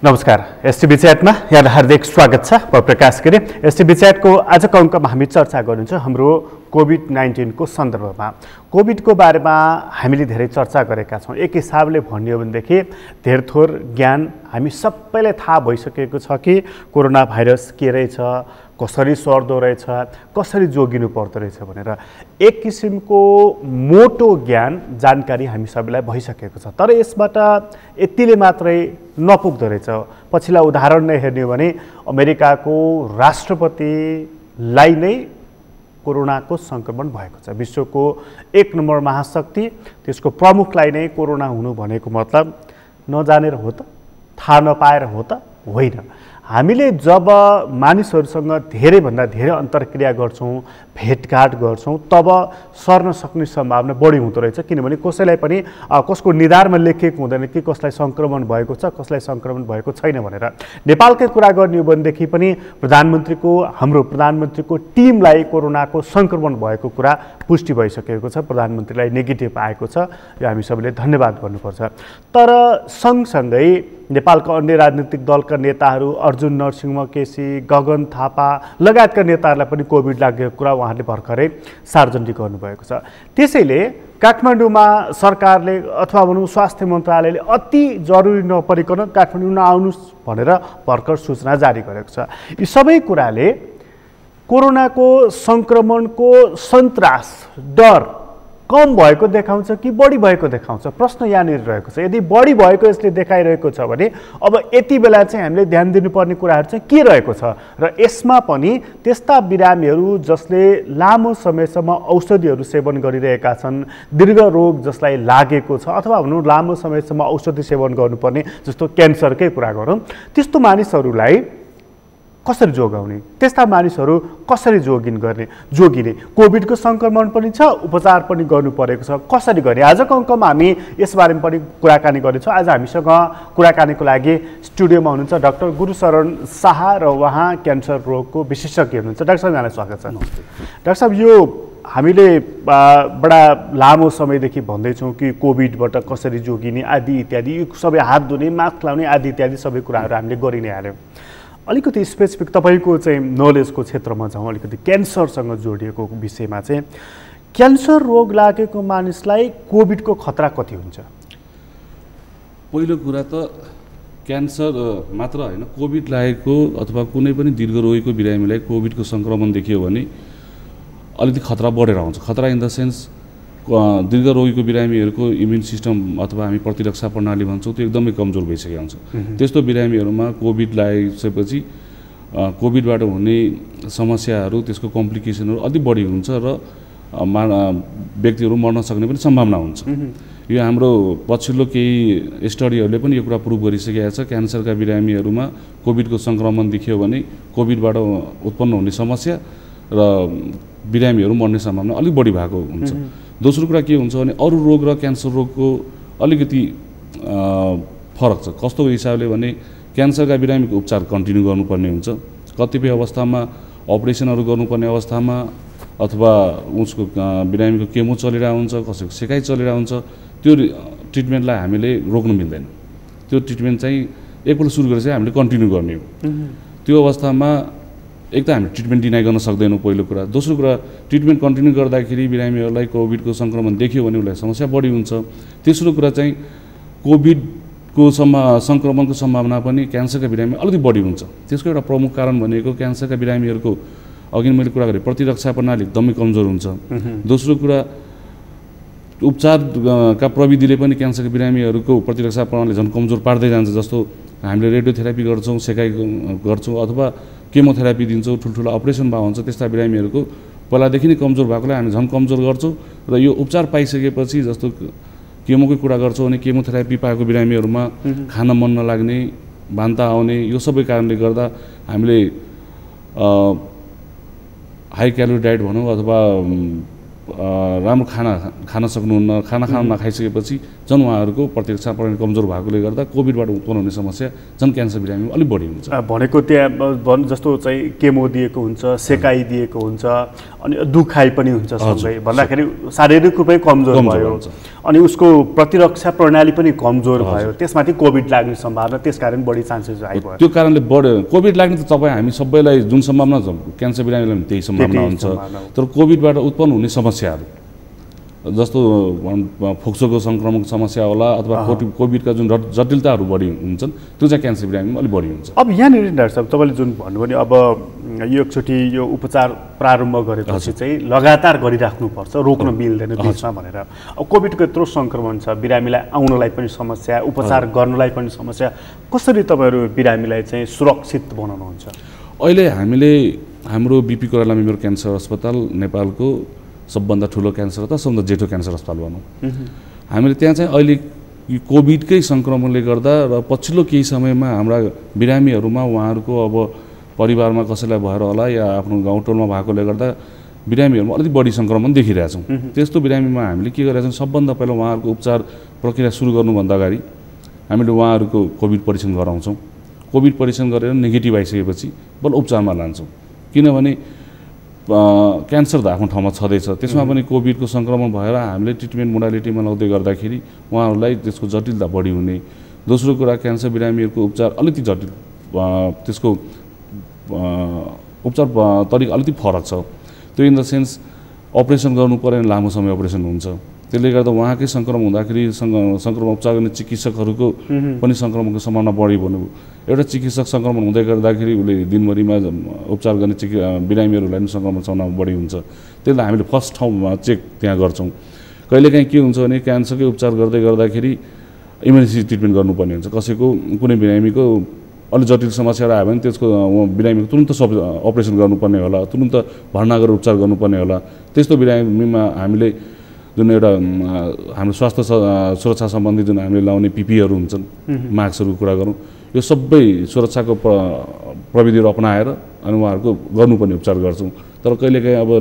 नमस्कार। एसटिभी च्याटमा यहाँलाई हार्दिक स्वागत छ। म प्रकाश गिरी। एसटिभी च्याटको आजको अङ्कमा हामी चर्चा गर्नुहुन्छ हाम्रो कोभिड-19 को सन्दर्भमा। कोभिडको बारेमा हामीले धेरै चर्चा गरेका छौँ। एक हिसाबले भन्यो भनेदेखि धेर थोर ज्ञान हामी सबैलाई थाहा भइसकेको छ कि कोरोना भाइरस के रहेछ, कसरी सर्दो रहेछ, कसरी जोगिनु पर्दो रहेछ भनेर एक किसिमको मोटो ज्ञान जानकारी हामी सबैलाई भइसकेको छ। तर यसबाट यतिले मात्रै नपुग्दो रहेछ। पछिल्ला उदाहरण नै हेर्ने हो भने अमेरिकाको राष्ट्रपतिलाई नै कोरोनाको सङ्क्रमण भएको छ। विश्वको 1 नम्बर महाशक्ति, त्यसको प्रमुखलाई नै कोरोना हुनु भनेको मतलब नजानेर हो त, थाहा नपाएर हो त होइन। हामीले जब मानिसहरूसँग धेरैभन्दा धेरै अन्तर्क्रिया गर्छौँ, भेटघाट गर्छौँ, तब सर्न सक्ने सम्भावना बढी हुँदो रहेछ। किनभने कसैलाई पनि कसको निधारमा लेखिएको हुँदैन कि कसलाई सङ्क्रमण भएको छ, कसलाई सङ्क्रमण भएको छैन भनेर। नेपालकै कुरा गर्ने हो भनेदेखि पनि हाम्रो प्रधानमन्त्रीको टिमलाई कोरोनाको सङ्क्रमण भएको कुरा पुष्टि भइसकेको छ। प्रधानमन्त्रीलाई नेगेटिभ आएको छ। यो हामी सबैले धन्यवाद गर्नुपर्छ। तर सँगसँगै नेपालका अन्य राजनीतिक दलका नेताहरू अर्जुन नरसिंह केसी, गगन थापा लगायतका नेताहरूलाई पनि कोभिड लागेको कुरा उहाँहरूले भर्खरै सार्वजनिक गर्नुभएको छ। त्यसैले काठमाडौँमा सरकारले अथवा भनौँ स्वास्थ्य मन्त्रालयले अति जरुरी नपरिकन काठमाडौँ नआउनुहोस् भनेर भर्खर सूचना जारी गरेको छ। यी सबै कुराले कोरोनाको सङ्क्रमणको सन्तास, डर कम भएको देखाउँछ कि बढी भएको देखाउँछ? प्रश्न यहाँनिर रहेको छ। यदि बढी भएको यसले देखाइरहेको छ भने अब यति बेला चाहिँ हामीले ध्यान दिनुपर्ने कुराहरू चाहिँ के रहेको छ र यसमा पनि त्यस्ता बिरामीहरू जसले लामो समयसम्म औषधिहरू सेवन गरिरहेका छन्, दीर्घ रोग जसलाई लागेको छ अथवा भनौँ लामो समयसम्म औषधि सेवन गर्नुपर्ने, जस्तो क्यान्सरकै कुरा गरौँ, त्यस्तो मानिसहरूलाई कसरी जोगाउने, त्यस्ता मानिसहरू कसरी जोगिने? कोभिडको सङ्क्रमण पनि छ, उपचार पनि गर्नु परेको छ, कसरी गर्ने? आजको अङ्कमा हामी यसबारेमा पनि कुराकानी गर्नेछौँ। आज हामीसँग कुराकानीको लागि स्टुडियोमा हुनुहुन्छ डाक्टर गुरुशरण शाह र उहाँ क्यान्सर रोगको विशेषज्ञ हुनुहुन्छ। डाक्टर साहब, यहाँलाई स्वागत छ। डाक्टर साहब, यो हामीले बडा लामो समयदेखि भन्दैछौँ कि कोभिडबाट कसरी जोगिने आदि इत्यादि, यो सबै हात धुने, मास्क लाउने आदि इत्यादि सबै कुराहरू हामीले गरि नै हाल्यौँ। अलिकति स्पेसिफिक तपाईँको चाहिँ नलेजको क्षेत्रमा जाउँ, अलिकति क्यान्सरसँग जोडिएको विषयमा चाहिँ क्यान्सर रोग लागेको मानिसलाई कोभिडको खतरा कति हुन्छ? पहिलो कुरा त क्यान्सर मात्र होइन, कोभिड लागेको अथवा कुनै पनि दीर्घरोगीको बिरामीलाई कोभिडको सङ्क्रमण देखियो भने अलिकति खतरा बढेर आउँछ। खतरा इन द सेन्स दीर्घरोगीको बिरामीहरूको इम्युन सिस्टम अथवा हामी प्रतिरक्षा प्रणाली भन्छौँ त्यो एकदमै कमजोर भइसकेको हुन्छ। त्यस्तो बिरामीहरूमा कोभिड लागेपछि कोभिडबाट हुने समस्याहरू, त्यसको कम्प्लिकेसनहरू अति बढी हुन्छ र व्यक्तिहरू मर्न सक्ने पनि सम्भावना हुन्छ। यो हाम्रो पछिल्लो केही स्टडीहरूले पनि यो कुरा प्रुभ गरिसकेको छ। क्यान्सरका बिरामीहरूमा कोभिडको सङ्क्रमण देखियो भने कोभिडबाट उत्पन्न हुने समस्या र बिरामीहरू मर्ने सम्भावना अलिक बढी भएको हुन्छ। दोस्रो कुरा के हुन्छ भने अरू रोग र क्यान्सर रोगको अलिकति फरक छ। कस्तो हिसाबले भने क्यान्सरका बिरामीको उपचार कन्टिन्यू गर्नुपर्ने हुन्छ। कतिपय अवस्थामा अपरेसनहरू गर्नुपर्ने अवस्थामा अथवा उसको बिरामीको केमो चलिरहेको हुन्छ, कसैको सेकाइ चलिरहेको हुन्छ, त्यो ट्रिटमेन्टलाई हामीले रोक्नु मिल्दैन। त्यो ट्रिटमेन्ट चाहिँ एकपल्ट सुरु गरेर चाहिँ हामीले कन्टिन्यू गर्ने हो। त्यो अवस्थामा एक त हामी ट्रिटमेन्ट डिनाइ गर्न सक्दैनौँ, पहिलो कुरा। दोस्रो कुरा, ट्रिटमेन्ट कन्टिन्यू गर्दाखेरि बिरामीहरूलाई कोभिडको सङ्क्रमण देखियो भने उसलाई समस्या बढी हुन्छ। तेस्रो कुरा चाहिँ कोभिडको सङ्क्रमणको सम्भावना पनि क्यान्सरका बिरामी अलिकति बढी हुन्छ। त्यसको एउटा प्रमुख कारण भनेको क्यान्सरका बिरामीहरूको अघि मैले कुरा गरेँ प्रतिरक्षा प्रणाली एकदमै कमजोर हुन्छ। दोस्रो कुरा, उपचारका प्रविधिले पनि क्यान्सरका बिरामीहरूको प्रतिरक्षा प्रणाली झन् कमजोर पार्दै जान्छ। जस्तो हामीले रेडियोथेरापी गर्छौँ, सेकाइ गर्छौँ अथवा केमोथेरापी दिन्छौँ, ठुल्ठुलो अपरेसन भएको हुन्छ। त्यस्ता बिरामीहरूको पहिलादेखि नै कमजोर भएकोलाई हामी झन् कमजोर गर्छौँ र यो उपचार पाइसकेपछि, जस्तो केमोकै कुरा गर्छौँ भने केमोथेरापी पाएको बिरामीहरूमा खान मन नलाग्ने, बान्ता आउने, यो सबै कारणले गर्दा हामीले हाई क्यालोरी डायट भनौँ अथवा राम्रो खाना सक्नुहुन्न, खाना नखाइसकेपछि झन् उहाँहरूको प्रतिरक्षा प्रणाली कमजोर भएकोले गर्दा कोभिडबाट उत्पन्न हुने समस्या झन् क्यान्सर बिरामीमा अलिक बढी हुन्छ। भनेको त्यहाँ जस्तो चाहिँ केमो दिएको हुन्छ, सेकाइ दिएको हुन्छ, अनि दुखाइ पनि हुन्छ सँगै भन्दाखेरि शारीरिक रूपै कमजोर भयो अनि उसको प्रतिरक्षा प्रणाली पनि कमजोर भयो, त्यसमाथि कोभिड लाग्ने सम्भावना त्यसकारण बढी चान्सेस हाई भयो। त्यो कारणले बढ्यो। कोभिड लाग्ने त तपाईँ हामी सबैलाई जुन सम्भावना छ क्यान्सर बिरामीलाई पनि त्यही सम्भावना हुन्छ। तर कोभिडबाट उत्पन्न हुने समस्याहरू जस्तो फोक्सोको सङ्क्रमण समस्या होला अथवा कोभिडका जुन जटिलताहरू बढी हुन्छन् त्यो चाहिँ क्यान्सर बिरामीमा अलिक बढी हुन्छ। अब यहाँनिर डाक्टर साहब तपाईँले जुन भन्नुभयो नि अब यो एकचोटि यो उपचार प्रारम्भ गरेपछि चाहिँ लगातार गरिराख्नुपर्छ, रोक्न मिल्दैन बिचमा भनेर। अब कोभिडको यत्रो सङ्क्रमण छ, बिरामीलाई आउनलाई पनि समस्या, उपचार गर्नलाई पनि समस्या, कसरी तपाईँहरू बिरामीलाई चाहिँ सुरक्षित बनाउनुहुन्छ? अहिले हामीले हाम्रो बिपी कोइराला मेमोरियल क्यान्सर अस्पताल नेपालको सबभन्दा ठुलो क्यान्सर त सबभन्दा जेठो क्यान्सर अस्पताल भनौँ। हामीले त्यहाँ चाहिँ अहिले कोभिडकै सङ्क्रमणले गर्दा र पछिल्लो केही समयमा हाम्रा बिरामीहरूमा उहाँहरूको अब परिवारमा कसैलाई भएर होला या आफ्नो गाउँटोलमा भएकोले गर्दा बिरामीहरूमा अलिक बढी सङ्क्रमण देखिरहेछौँ। त्यस्तो बिरामीमा हामीले के गरिरहेछौँ, सबभन्दा पहिला उहाँहरूको उपचार प्रक्रिया सुरु गर्नुभन्दा अगाडि हामीले उहाँहरूको कोभिड परीक्षण गराउँछौँ। कोभिड परीक्षण गरेर नेगेटिभ आइसकेपछि बल्ल उपचारमा लान्छौँ, किनभने क्यान्सर त आफ्नो ठाउँमा छँदैछ, त्यसमा पनि कोभिडको सङ्क्रमण भएर हामीले ट्रिटमेन्ट मोडालिटीमा लगाउँदै गर्दाखेरि उहाँहरूलाई त्यसको जटिलता बढी हुने। दोस्रो कुरा क्यान्सर बिरामीहरूको उपचार अलिकति जटिल, त्यसको उपचार तरिका अलिकति फरक छ। त्यो इन द सेन्स अपरेसन गर्नु पऱ्यो भने लामो समय अपरेसन हुन्छ, त्यसले गर्दा उहाँकै सङ्क्रमण हुँदाखेरि सङ्क्रमण उपचार गर्ने चिकित्सकहरूको पनि सङ्क्रमणको सम्भावना बढी भन्नु। एउटा चिकित्सक सङ्क्रमण हुँदै गर्दाखेरि उसले दिनभरिमा उपचार गर्ने बिरामीहरूलाई पनि सङ्क्रमण सम्भावना बढी हुन्छ। त्यसलाई हामीले फर्स्ट ठाउँमा चेक त्यहाँ गर्छौँ। कहिलेकाहीँ के हुन्छ भने क्यान्सरकै उपचार गर्दै गर्दाखेरि इमर्जेन्सी ट्रिटमेन्ट गर्नुपर्ने हुन्छ। कसैको कुनै बिरामीको अलिक जटिल समस्याहरू आयो भने त्यसको बिरामीको तुरुन्त अपरेसन गर्नुपर्ने होला, तुरुन्त भर्ना गरेर उपचार गर्नुपर्ने होला। त्यस्तो बिरामीमा हामीले जुन एउटा हाम्रो स्वास्थ्य सुरक्षा सम्बन्धी जुन हामीले लाउने पिपीहरू हुन्छन्, मास्कहरूको कुरा गरौँ, यो सबै सुरक्षाको प्रविधिहरू अपनाएर अनि उहाँहरूको गर्नुपर्ने उपचार गर्छौँ। तर कहिलेकाहीँ अब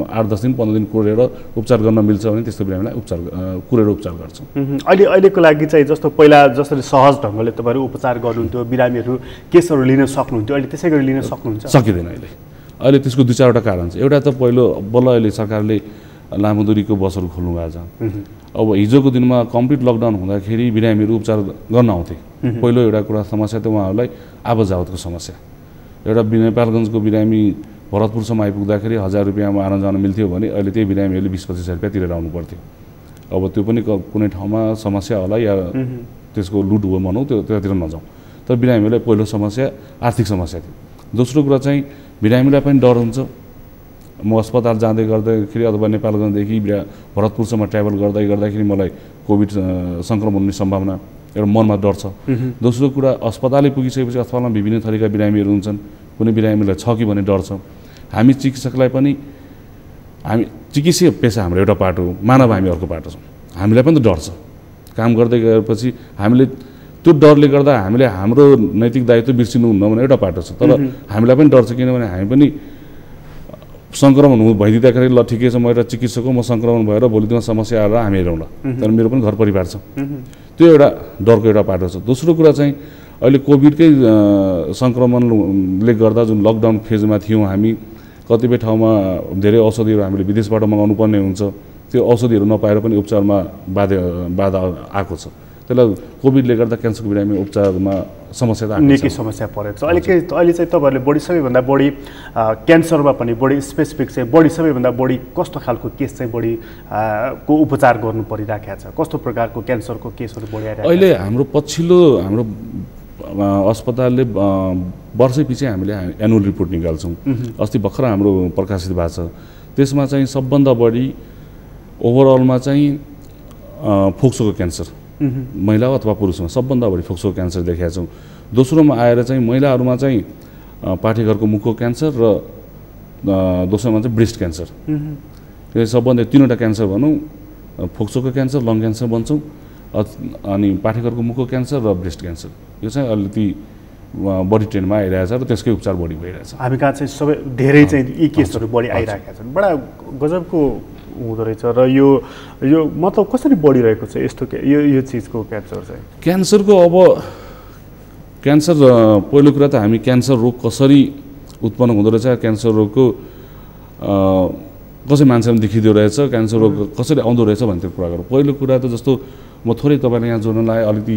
8-10 दिन 15 दिन कुरेर उपचार गर्न मिल्छ भने त्यस्तो बिरामीलाई कुरेर उपचार गर्छौँ। अहिलेको लागि चाहिँ जस्तो पहिला जसरी सहज ढङ्गले तपाईँहरू उपचार गर्नुहुन्थ्यो, बिरामीहरू केसहरू लिन सक्नुहुन्थ्यो, अहिले त्यसै गरी लिन सक्नुहुन्छ? सकिँदैन अहिले त्यसको 2-4वटा कारण छ। एउटा त पहिलो बल्ल अहिले सरकारले लामो दूरीको बसहरू खोल्नु भएको छ। अब हिजोको दिनमा कम्प्लिट लकडाउन हुँदाखेरि बिरामीहरू उपचार गर्न आउँथे। पहिलो एउटा कुरा समस्या त उहाँहरूलाई आवतजावतको समस्या। एउटा नेपालगञ्जको बिरामी भरतपुरसम्म आइपुग्दाखेरि 1000 रुपियाँमा आउन जान मिल्थ्यो भने अहिले त्यही बिरामीहरूले 20-25 रुपियाँ तिरेर आउनु पर्थ्यो। अब त्यो पनि कुनै ठाउँमा समस्या होला या त्यसको लुट हो भनौँ, त्यतातिर नजाउँ। तर बिरामीहरूलाई पहिलो समस्या आर्थिक समस्या थियो। दोस्रो कुरा चाहिँ बिरामीलाई पनि डर हुन्छ, म अस्पताल जाँदै गर्दाखेरि अथवा नेपालगञ्जदेखि भरतपुरसम्म ट्राभल गर्दाखेरि मलाई कोभिड सङ्क्रमण हुने सम्भावना एउटा मनमा डर छ। दोस्रो कुरा अस्पतालै पुगिसकेपछि अस्पतालमा विभिन्न थरीका बिरामीहरू हुन्छन्, कुनै बिरामीलाई छ कि भन्ने डर छ। हामी चिकित्सकलाई पनि चिकित्सीय पेसा हाम्रो एउटा पाटो हो, मानव हामी अर्को पाटो छौँ। हामीलाई पनि त डर छ, काम गर्दै गएपछि हामीले त्यो डरले गर्दा हामीले हाम्रो नैतिक दायित्व बिर्सिनुहुन्न भने एउटा पाटो छ। तर हामीलाई पनि डर छ, किनभने हामी पनि सङ्क्रमण भइदिँदाखेरि ल ठिकै छ, म एउटा चिकित्सक हो, म सङ्क्रमण भएर भोलि दिनमा समस्या आएर हामी हेरौँला, तर मेरो पनि घर परिवार छ। त्यो एउटा डरको एउटा पाटो छ। दोस्रो कुरा चाहिँ अहिले कोभिडकै सङ्क्रमणले गर्दा जुन लकडाउन फेजमा थियौँ हामी, कतिपय ठाउँमा धेरै औषधिहरू हामीले विदेशबाट मगाउनु पर्ने हुन्छ। त्यो औषधिहरू नपाएर पनि उपचारमा बाधा आएको छ। त्यसलाई कोभिडले गर्दा क्यान्सरको बिरामी उपचारमा समस्या त निकै समस्या परेको छ। अहिले चाहिँ तपाईँहरूले बढी सबैभन्दा बढी क्यान्सरमा पनि बढी स्पेसिफिक चाहिँ बढी सबैभन्दा बढी कस्तो खालको केस चाहिँ बढी को उपचार गर्नु परिराखेको छ? कस्तो प्रकारको क्यान्सरको केसहरू बढी आइरहेको छ? अहिले हाम्रो पछिल्लो हाम्रो अस्पतालले वर्षैपछि हामीले एनुअल रिपोर्ट निकाल्छौँ। अस्ति भर्खर हाम्रो प्रकाशित भएको छ। त्यसमा चाहिँ सबभन्दा बढी ओभरअलमा चाहिँ फोक्सोको क्यान्सर महिला अथवा पुरुषमा सबभन्दा बढी फोक्सोको क्यान्सर देखेका छौँ। दोस्रोमा आएर चाहिँ महिलाहरूमा चाहिँ पाठेघरको मुखको क्यान्सर र दोस्रोमा चाहिँ ब्रेस्ट क्यान्सर। यो सबभन्दा 3वटा क्यान्सर भनौँ, फोक्सोको क्यान्सर, लङ क्यान्सर भन्छौँ, अनि पाठेघरको मुखको क्यान्सर र ब्रेस्ट क्यान्सर। यो चाहिँ अलिकति बढी ट्रेन्डमा आइरहेछ र त्यसकै उपचार बढी भइरहेछ। हामी कहाँ चाहिँ सबै धेरै चाहिँ यी केसहरू बढी आइरहेका छन्। बडा गजबको हुँदो रहेछ र यो मतलब कसरी बढिरहेको छ यस्तो यो चिजको क्यान्सर चाहिँ? क्यान्सरको अब क्यान्सर पहिलो कुरा त हामी क्यान्सर रोग कसरी उत्पन्न हुँदो रहेछ, क्यान्सर रोगको कसरी मान्छेमा देखिँदो रहेछ, क्यान्सर रोग कसरी आउँदो रहेछ भन्ने कुरा गरौँ। पहिलो कुरा त जस्तो म थोरै तपाईँलाई यहाँ जोड्नलाई अलिकति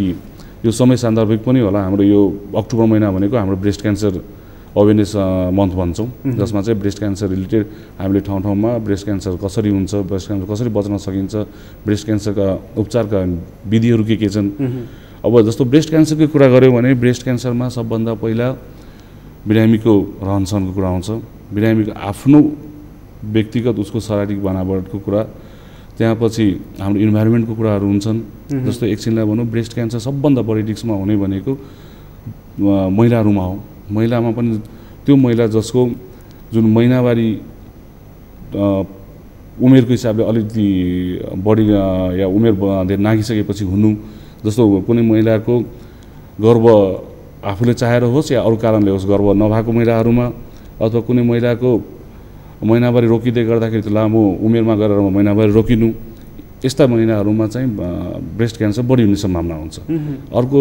यो समय सान्दर्भिक पनि होला। हाम्रो यो अक्टोबर महिना भनेको हाम्रो ब्रेस्ट क्यान्सर अवेरनेस मन्थ भन्छौँ, जसमा चाहिँ ब्रेस्ट क्यान्सर रिलेटेड हामीले ठाउँ ठाउँमा ब्रेस्ट क्यान्सर कसरी हुन्छ, ब्रेस्ट क्यान्सर कसरी बच्न सकिन्छ, ब्रेस्ट क्यान्सरका उपचारका विधिहरू के छन्। अब जस्तो ब्रेस्ट क्यान्सरको कुरा गऱ्यौँ भने ब्रेस्ट क्यान्सरमा सबभन्दा पहिला बिरामीको रहनसहनको कुरा आउँछ, बिरामीको आफ्नो व्यक्तिगत उसको शारीरिक बनावटको कुरा, त्यसपछि हाम्रो इन्भाइरोमेन्टको कुराहरू हुन्छन्। जस्तो एकछिनलाई भनौँ ब्रेस्ट क्यान्सर सबभन्दा बढी रिस्कमा हुने भनेको महिलाहरूमा हो। महिलामा पनि त्यो महिला जसको जुन महिनावारी उमेरको हिसाबले अलिकति बढी या उमेर धेरै नागिसकेपछि हुनु, जस्तो कुनै महिलाको गर्भ आफूले चाहेर होस् या अरू कारणले होस् गर्भ नभएको महिलाहरूमा, अथवा कुनै महिलाको महिनावारी रोकिँदै गर्दाखेरि लामो उमेरमा गरेर महिनावारी रोकिनु, यस्ता महिलाहरूमा चाहिँ ब्रेस्ट क्यान्सर बढी हुने सम्भावना हुन्छ। अर्को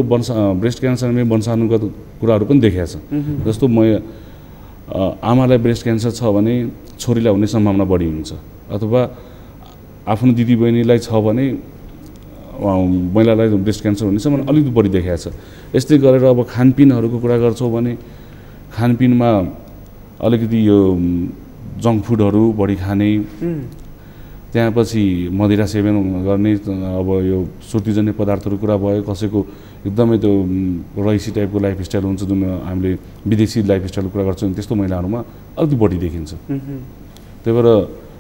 ब्रेस्ट क्यान्सरमै वंशानुगत कुराहरू पनि देखिएको छ। जस्तो आमालाई ब्रेस्ट क्यान्सर छ भने छोरीलाई हुने सम्भावना बढी हुन्छ, अथवा आफ्नो दिदीबहिनीलाई छ भने महिलालाई ब्रेस्ट क्यान्सर हुने सम्भावना अलिकति बढी देखिएको छ। यस्तै गरेर अब खानपिनहरूको कुरा गर्छौँ भने खानपिनमा अलिकति यो जङ्क फुडहरू बढी खाने, त्यसपछि मदिरा सेवन गर्ने, अब यो सुर्तीजन्य पदार्थहरू कुरा भयो, कसैको एकदमै त्यो रइसी टाइपको लाइफस्टाइल हुन्छ जुन हामीले विदेशी लाइफस्टाइलको कुरा गर्छौँ, त्यस्तो महिलाहरूमा अलिकति बढी देखिन्छ। त्यही भएर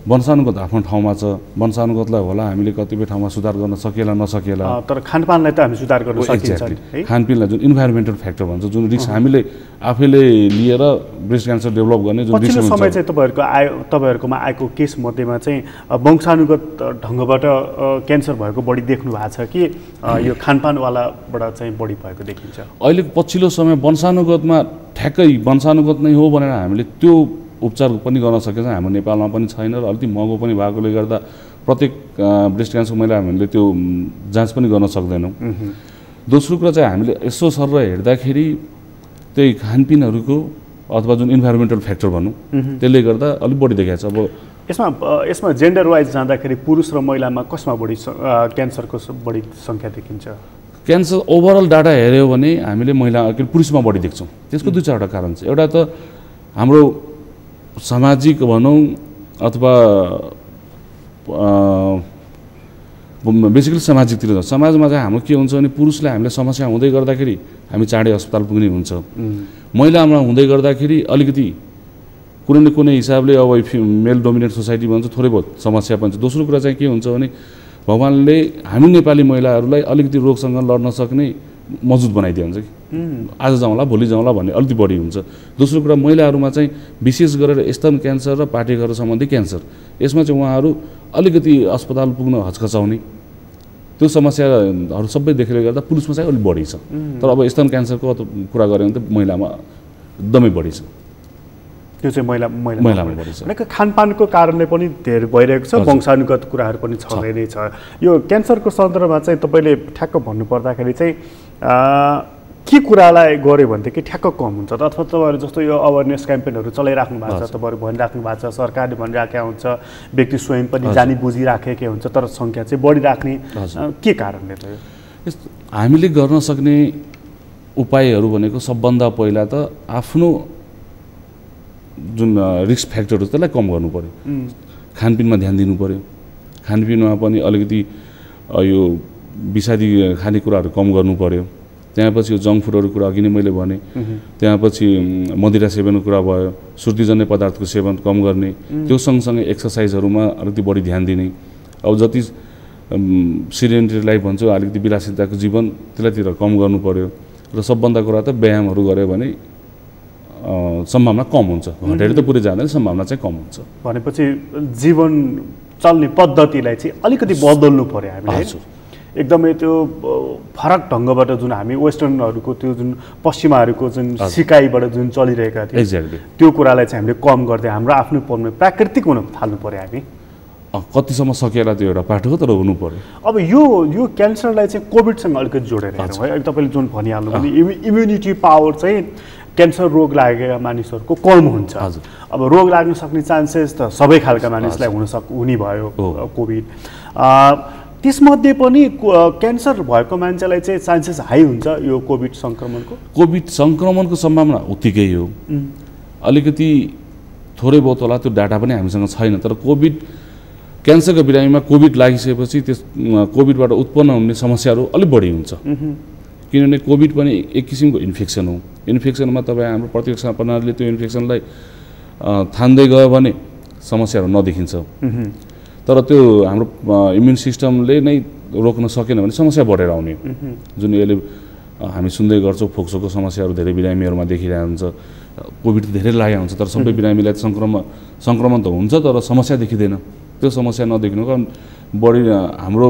वंशानुगत आफ्नो ठाउँमा छ, वंशानुगतलाई होला हामीले कतिपय ठाउँमा सुधार गर्न सकिएला नसकिएला, तर खानपानलाई त हामी सुधार गर्न सकिन्छ। खानपिनलाई जुन इन्भाइरोमेन्टल फ्याक्टर भन्छ, जुन रिस्क हामीले आफैले लिएर ब्रेस्ट क्यान्सर डेभलप गर्ने जुन रिस्क हुन्छ। समय चाहिँ तपाईँहरूकोमा आएको केस मध्येमा चाहिँ वंशानुगत ढङ्गबाट क्यान्सर भएको बढी देख्नु भएको छ कि यो खानपानवालाबाट चाहिँ बढी भएको देखिन्छ? अहिले पछिल्लो समय वंशानुगतमा ठ्याक्कै वंशानुगत नै हो भनेर हामीले त्यो उपचार पनि गर्न सकेछ हाम्रो नेपालमा पनि छैन र अलिकति महँगो पनि भएकोले गर्दा प्रत्येक ब्रेस्ट क्यान्सर महिला हामीले त्यो जाँच पनि गर्न सक्दैनौँ। दोस्रो कुरा चाहिँ हामीले यसो सरेर हेर्दाखेरि त्यही खानपिनहरूको अथवा जुन इन्भाइरोमेन्टल फ्याक्टर भनौँ त्यसले गर्दा अलिक बढी देखाएको छ। अब यसमा जेन्डर वाइज जाँदाखेरि पुरुष र महिलामा कसमा बढी क्यान्सरको बढी सङ्ख्या देखिन्छ? क्यान्सर ओभरअल डाटा हेऱ्यो भने हामीले पुरुषमा बढी देख्छौँ। त्यसको दुई चारवटा कारण छ। एउटा त हाम्रो सामाजिक भनौँ अथवा बेसिकली सामाजिकतिर समाजमा चाहिँ हाम्रो के हुन्छ भने पुरुषलाई हामीलाई समस्या हुँदै गर्दाखेरि हामी चाँडै अस्पताल पुग्ने हुन्छ, महिलामा हुँदै गर्दाखेरि अलिकति कुनै न कुनै हिसाबले अब मेल डोमिनेट सोसाइटी भन्छ थोरै बहुत समस्या पनि छ। दोस्रो कुरा चाहिँ के हुन्छ भने भगवान्ले हामी नेपाली महिलाहरूलाई अलिकति रोगसँग लड्न सक्ने मजबुत बनाइदियो हुन्छ कि आज जाउँला भोलि जाउँला भन्ने अलिकति बढी हुन्छ। दोस्रो कुरा महिलाहरूमा चाहिँ विशेष गरेर स्तन क्यान्सर र पाठेघर सम्बन्धी क्यान्सर, यसमा चाहिँ उहाँहरू अलिकति अस्पताल पुग्न हचकचाउने त्यो समस्याहरू सबै देखेर गर्दा पुरुषमा चाहिँ अलिक बढी छ। तर अब स्तन क्यान्सरको कुरा गऱ्यो भने त महिलामा एकदमै बढी छ। त्यो चाहिँ महिलामा बढी छ। खानपानको कारणले पनि धेरै भइरहेको छ, वंशानुगत कुराहरू पनि छँदै नै छ। यो क्यान्सरको सन्दर्भमा चाहिँ तपाईँले ठ्याक्क भन्नुपर्दाखेरि चाहिँ के कुरालाई गऱ्यो भनेदेखि ठ्याक्क कम हुन्छ त? अथवा तपाईँहरू जस्तो यो अवेरनेस क्याम्पेनहरू चलाइराख्नु भएको छ, तपाईँहरू भनिराख्नु भएको छ, सरकारले भनिराखेका हुन्छ, व्यक्ति स्वयं पनि जानी बुझिराखेकै हुन्छ, तर सङ्ख्या चाहिँ बढिराख्ने के कारणले त? हामीले गर्न सक्ने उपायहरू भनेको सबभन्दा पहिला त आफ्नो जुन रिस्क फ्याक्टरहरू त्यसलाई कम गर्नु पऱ्यो, खानपिनमा ध्यान दिनु पऱ्यो। खानपिनमा पनि अलिकति यो विषादी खानेकुराहरू कम गर्नु पऱ्यो। त्यसपछि यो जङ्क फुडहरू कुरा अघि नै मैले भने, त्यसपछि मदिरा सेवनको कुरा भयो, सुर्तीजन्य पदार्थको सेवन कम गर्ने, त्यो सँगसँगै एक्सर्साइजहरूमा अलिकति बढी ध्यान दिने। अब जति सिडेन्टरी लाइफ भन्छ अलिकति विलासिताको जीवन त्यसलाईतिर कम गर्नु पऱ्यो। र सबभन्दा कुरा त व्यायामहरू गऱ्यो भने सम्भावना कम हुन्छ, घटेर त पुरै जाँदैन, सम्भावना चाहिँ कम हुन्छ। भनेपछि जीवन चल्ने पद्धतिलाई चाहिँ अलिकति बदल्नु पऱ्यो हामीले, एकदमै त्यो फरक ढङ्गबाट जुन हामी वेस्टर्नहरूको त्यो जुन पश्चिमाहरूको जुन सिकाइबाट जुन चलिरहेका थियो एक्ज्याक्टली त्यो कुरालाई चाहिँ हामीले कम गर्दै हाम्रो आफ्नो प्राकृतिक हुन थाल्नु पऱ्यो हामी। कतिसम्म सकेला त्यो एउटा पाटो हो, तर हुनु पर्यो। अब यो क्यान्सरलाई चाहिँ कोभिडसँग अलिकति जोडेर हेरौँ है। तपाईँले जुन भनिहाल्नु भने इम्युनिटी पावर चाहिँ क्यान्सर रोग लागेका मानिसहरूको कम हुन्छ। अब रोग लाग्न सक्ने चान्सेस त सबै खालका मानिसलाई हुने भयो कोभिड। त्यसमध्ये पनि क्यान्सर भएको मान्छेलाई चाहिँ चान्सेस हाई हुन्छ यो कोभिड सङ्क्रमणको? कोभिड सङ्क्रमणको सम्भावना उत्तिकै हो, अलिकति थोरै बहुत होला, त्यो डाटा पनि हामीसँग छैन। तर कोभिड क्यान्सरको बिरामीमा कोभिड लागिसकेपछि त्यस कोभिडबाट उत्पन्न हुने समस्याहरू अलिक बढी हुन्छ, किनभने कोभिड पनि एक किसिमको इन्फेक्सन हो। इन्फेक्सनमा तपाईँ हाम्रो प्रतिरक्षा प्रणालीले त्यो इन्फेक्सनलाई थाम्दै गयो भने समस्याहरू नदेखिन्छ, तर त्यो हाम्रो इम्युन सिस्टमले नै रोक्न सकेन भने समस्या बढेर आउने, जुन यसले हामी सुन्दै गर्छौँ। फोक्सोको समस्याहरू धेरै बिरामीहरूमा देखिरहेको हुन्छ। कोभिड त धेरै लागेको हुन्छ, तर सबै बिरामीलाई सङ्क्रमण त हुन्छ, तर समस्या देखिँदैन। त्यो समस्या नदेखिनुको कारण बडी हाम्रो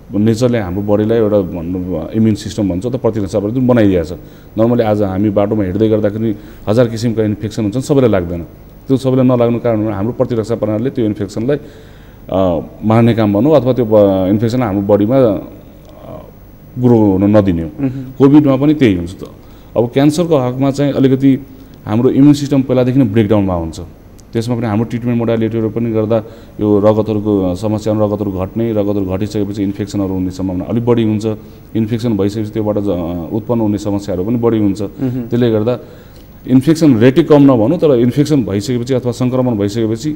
नेचरले हाम्रो बडीलाई एउटा इम्युन सिस्टम भन्छ त प्रतिरक्षा जुन बनाइदिएको छ। नर्मली आज हामी बाटोमा हिँड्दै गर्दाखेरि 1000 किसिमका इन्फेक्सन हुन्छन्, सबैलाई लाग्दैन। त्यो सबैलाई नलाग्नु कारण हाम्रो प्रतिरक्षा प्रणालीले त्यो इन्फेक्सनलाई मार्ने काम भनौँ अथवा त्यो इन्फेक्सनलाई हाम्रो बडीमा ग्रो हुन नदिने हो। कोभिडमा पनि त्यही हुन्छ। अब क्यान्सरको हकमा चाहिँ अलिकति हाम्रो इम्युन सिस्टम पहिलादेखि नै ब्रेकडाउनमा हुन्छ। त्यसमा पनि हाम्रो ट्रिटमेन्ट मोडालिटीहरू पनि गर्दा यो रगतहरूको समस्या, रगतहरू घट्ने, रगतहरू घटिसकेपछि इन्फेक्सनहरू हुने सम्भावना अलिक बढी हुन्छ। इन्फेक्सन भइसकेपछि त्योबाट उत्पन्न हुने समस्याहरू पनि बढी हुन्छ। त्यसले गर्दा इन्फेक्सन रेटै कम नभनौँ, तर इन्फेक्सन भइसकेपछि अथवा सङ्क्रमण भइसकेपछि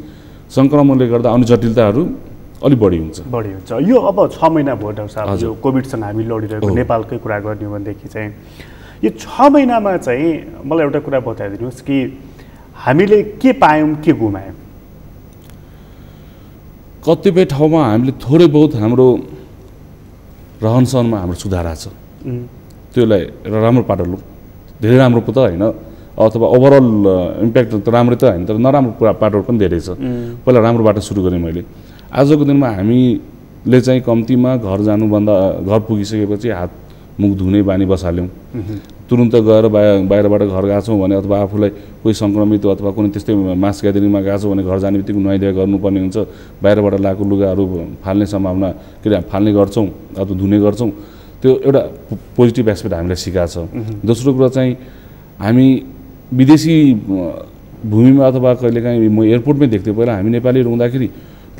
सङ्क्रमणले गर्दा अन्य जटिलताहरू अलिक बढी हुन्छ। यो अब 6 महिना भयो डाक्टर साहब, यो कोभिडसँग हामी लडिरहेको नेपालकै कुरा गर्ने हो भनेदेखि चाहिँ यो 6 महिनामा चाहिँ मलाई एउटा कुरा बताइदिनुहोस् कि हामीले के पायौँ, के गुमायौँ? कतिपय ठाउँमा हामीले थोरै बहुत हाम्रो रहनसहनमा हाम्रो सुधार आएको छ, त्यसलाई राम्रो पाटो लौँ। धेरै राम्रो पो त होइन, अथवा ओभरअल इम्प्याक्ट त राम्रै त होइन, तर नराम्रो पाटोहरू पनि धेरै छ। पहिला राम्रो बाटो सुरु गरेँ मैले। आजको दिनमा हामीले चाहिँ कम्तीमा घर जानुभन्दा घर पुगिसकेपछि हात मुख धुने बानी बसाल्यौँ। तुरुन्त गएर बाहिरबाट घर गएको छौँ भने अथवा आफूलाई कोही सङ्क्रमित अथवा कुनै त्यस्तै मास ग्यादरिङमा गएको छौँ भने घर जाने बित्तिकै नुहाइधुवाइ गर्नुपर्ने हुन्छ। बाहिरबाट लगाएको लुगाहरू फाल्ने सम्भावना के अरे फाल्ने गर्छौँ अथवा धुने गर्छौँ। त्यो एउटा पोजिटिभ एस्पेक्ट हामीलाई सिकाएको छ। दोस्रो कुरा चाहिँ हामी विदेशी भूमिमा अथवा कहिलेकाहीँ म एयरपोर्टमै देख्थेँ, पहिला हामी नेपाली हुँदाखेरि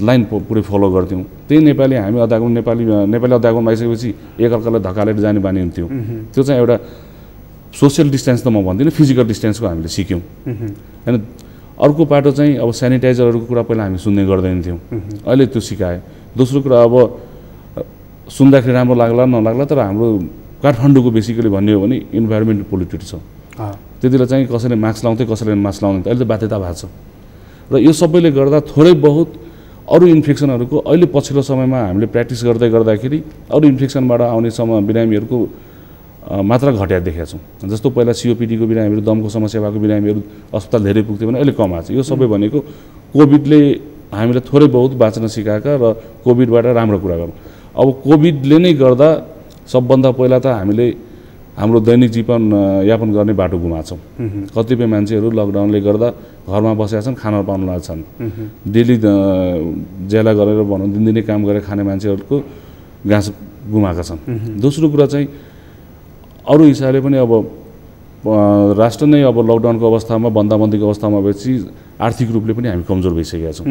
लाइन पुरै फलो गर्थ्यौँ। त्यही नेपाली हामी अध्यागमन नेपाली अध्यागमन आइसकेपछि एकअर्कालाई धकालेर जाने बानी हुन्थ्यो। त्यो चाहिँ एउटा सोसियल डिस्टेन्स त म भन्दिनँ, फिजिकल डिस्टेन्सको हामीले सिक्यौँ होइन। अर्को पाटो चाहिँ अब सेनिटाइजरहरूको कुरा पहिला हामी सुन्ने गर्दैन थियौँ, अहिले त्यो सिकाए। दोस्रो कुरा अब सुन्दाखेरि राम्रो लाग्ला नलाग्ला, तर हाम्रो काठमाडौँको बेसिकली भन्ने हो भने इन्भाइरोमेन्ट पोल्युटेड छ। त्यतिले चाहिँ कसैले मास्क लाउँथे, कसैले मास्क लाउँदैन, अहिले त बाध्यता भएको छ। र यो सबैले गर्दा थोरै बहुत अरू इन्फेक्सनहरूको अहिले पछिल्लो समयमा हामीले प्र्याक्टिस गर्दाखेरि अरू इन्फेक्सनबाट आउने बिरामीहरूको मात्रा घटेर देखेका छौँ। जस्तो पहिला सिओपिडीको बिरामीहरू, दमको समस्या भएको बिरामीहरू अस्पताल धेरै पुग्थ्यो भने अहिले कम आएको छ। यो सबै भनेको कोभिडले हामीलाई थोरै बहुत बाँच्न सिकाएका र कोभिडबाट राम्रो कुरा गरौँ। अब कोभिडले नै गर्दा सबभन्दा पहिला त हामीले हाम्रो दैनिक जीवन यापन गर्ने बाटो गुमाछौँ। कतिपय मान्छेहरू लकडाउनले गर्दा घरमा बसेका छन्, खाना पाउन लाग्छन्। डेली ज्याला गरेर भनौँ दिनदिनै काम गरेर खाने मान्छेहरूको घाँस गुमाएका छन्। दोस्रो कुरा चाहिँ अरू हिसाबले पनि अब राष्ट्र नै अब लकडाउनको अवस्थामा, बन्दाबन्दीको अवस्थामा भएपछि आर्थिक रूपले पनि हामी कमजोर भइसकेका छौँ।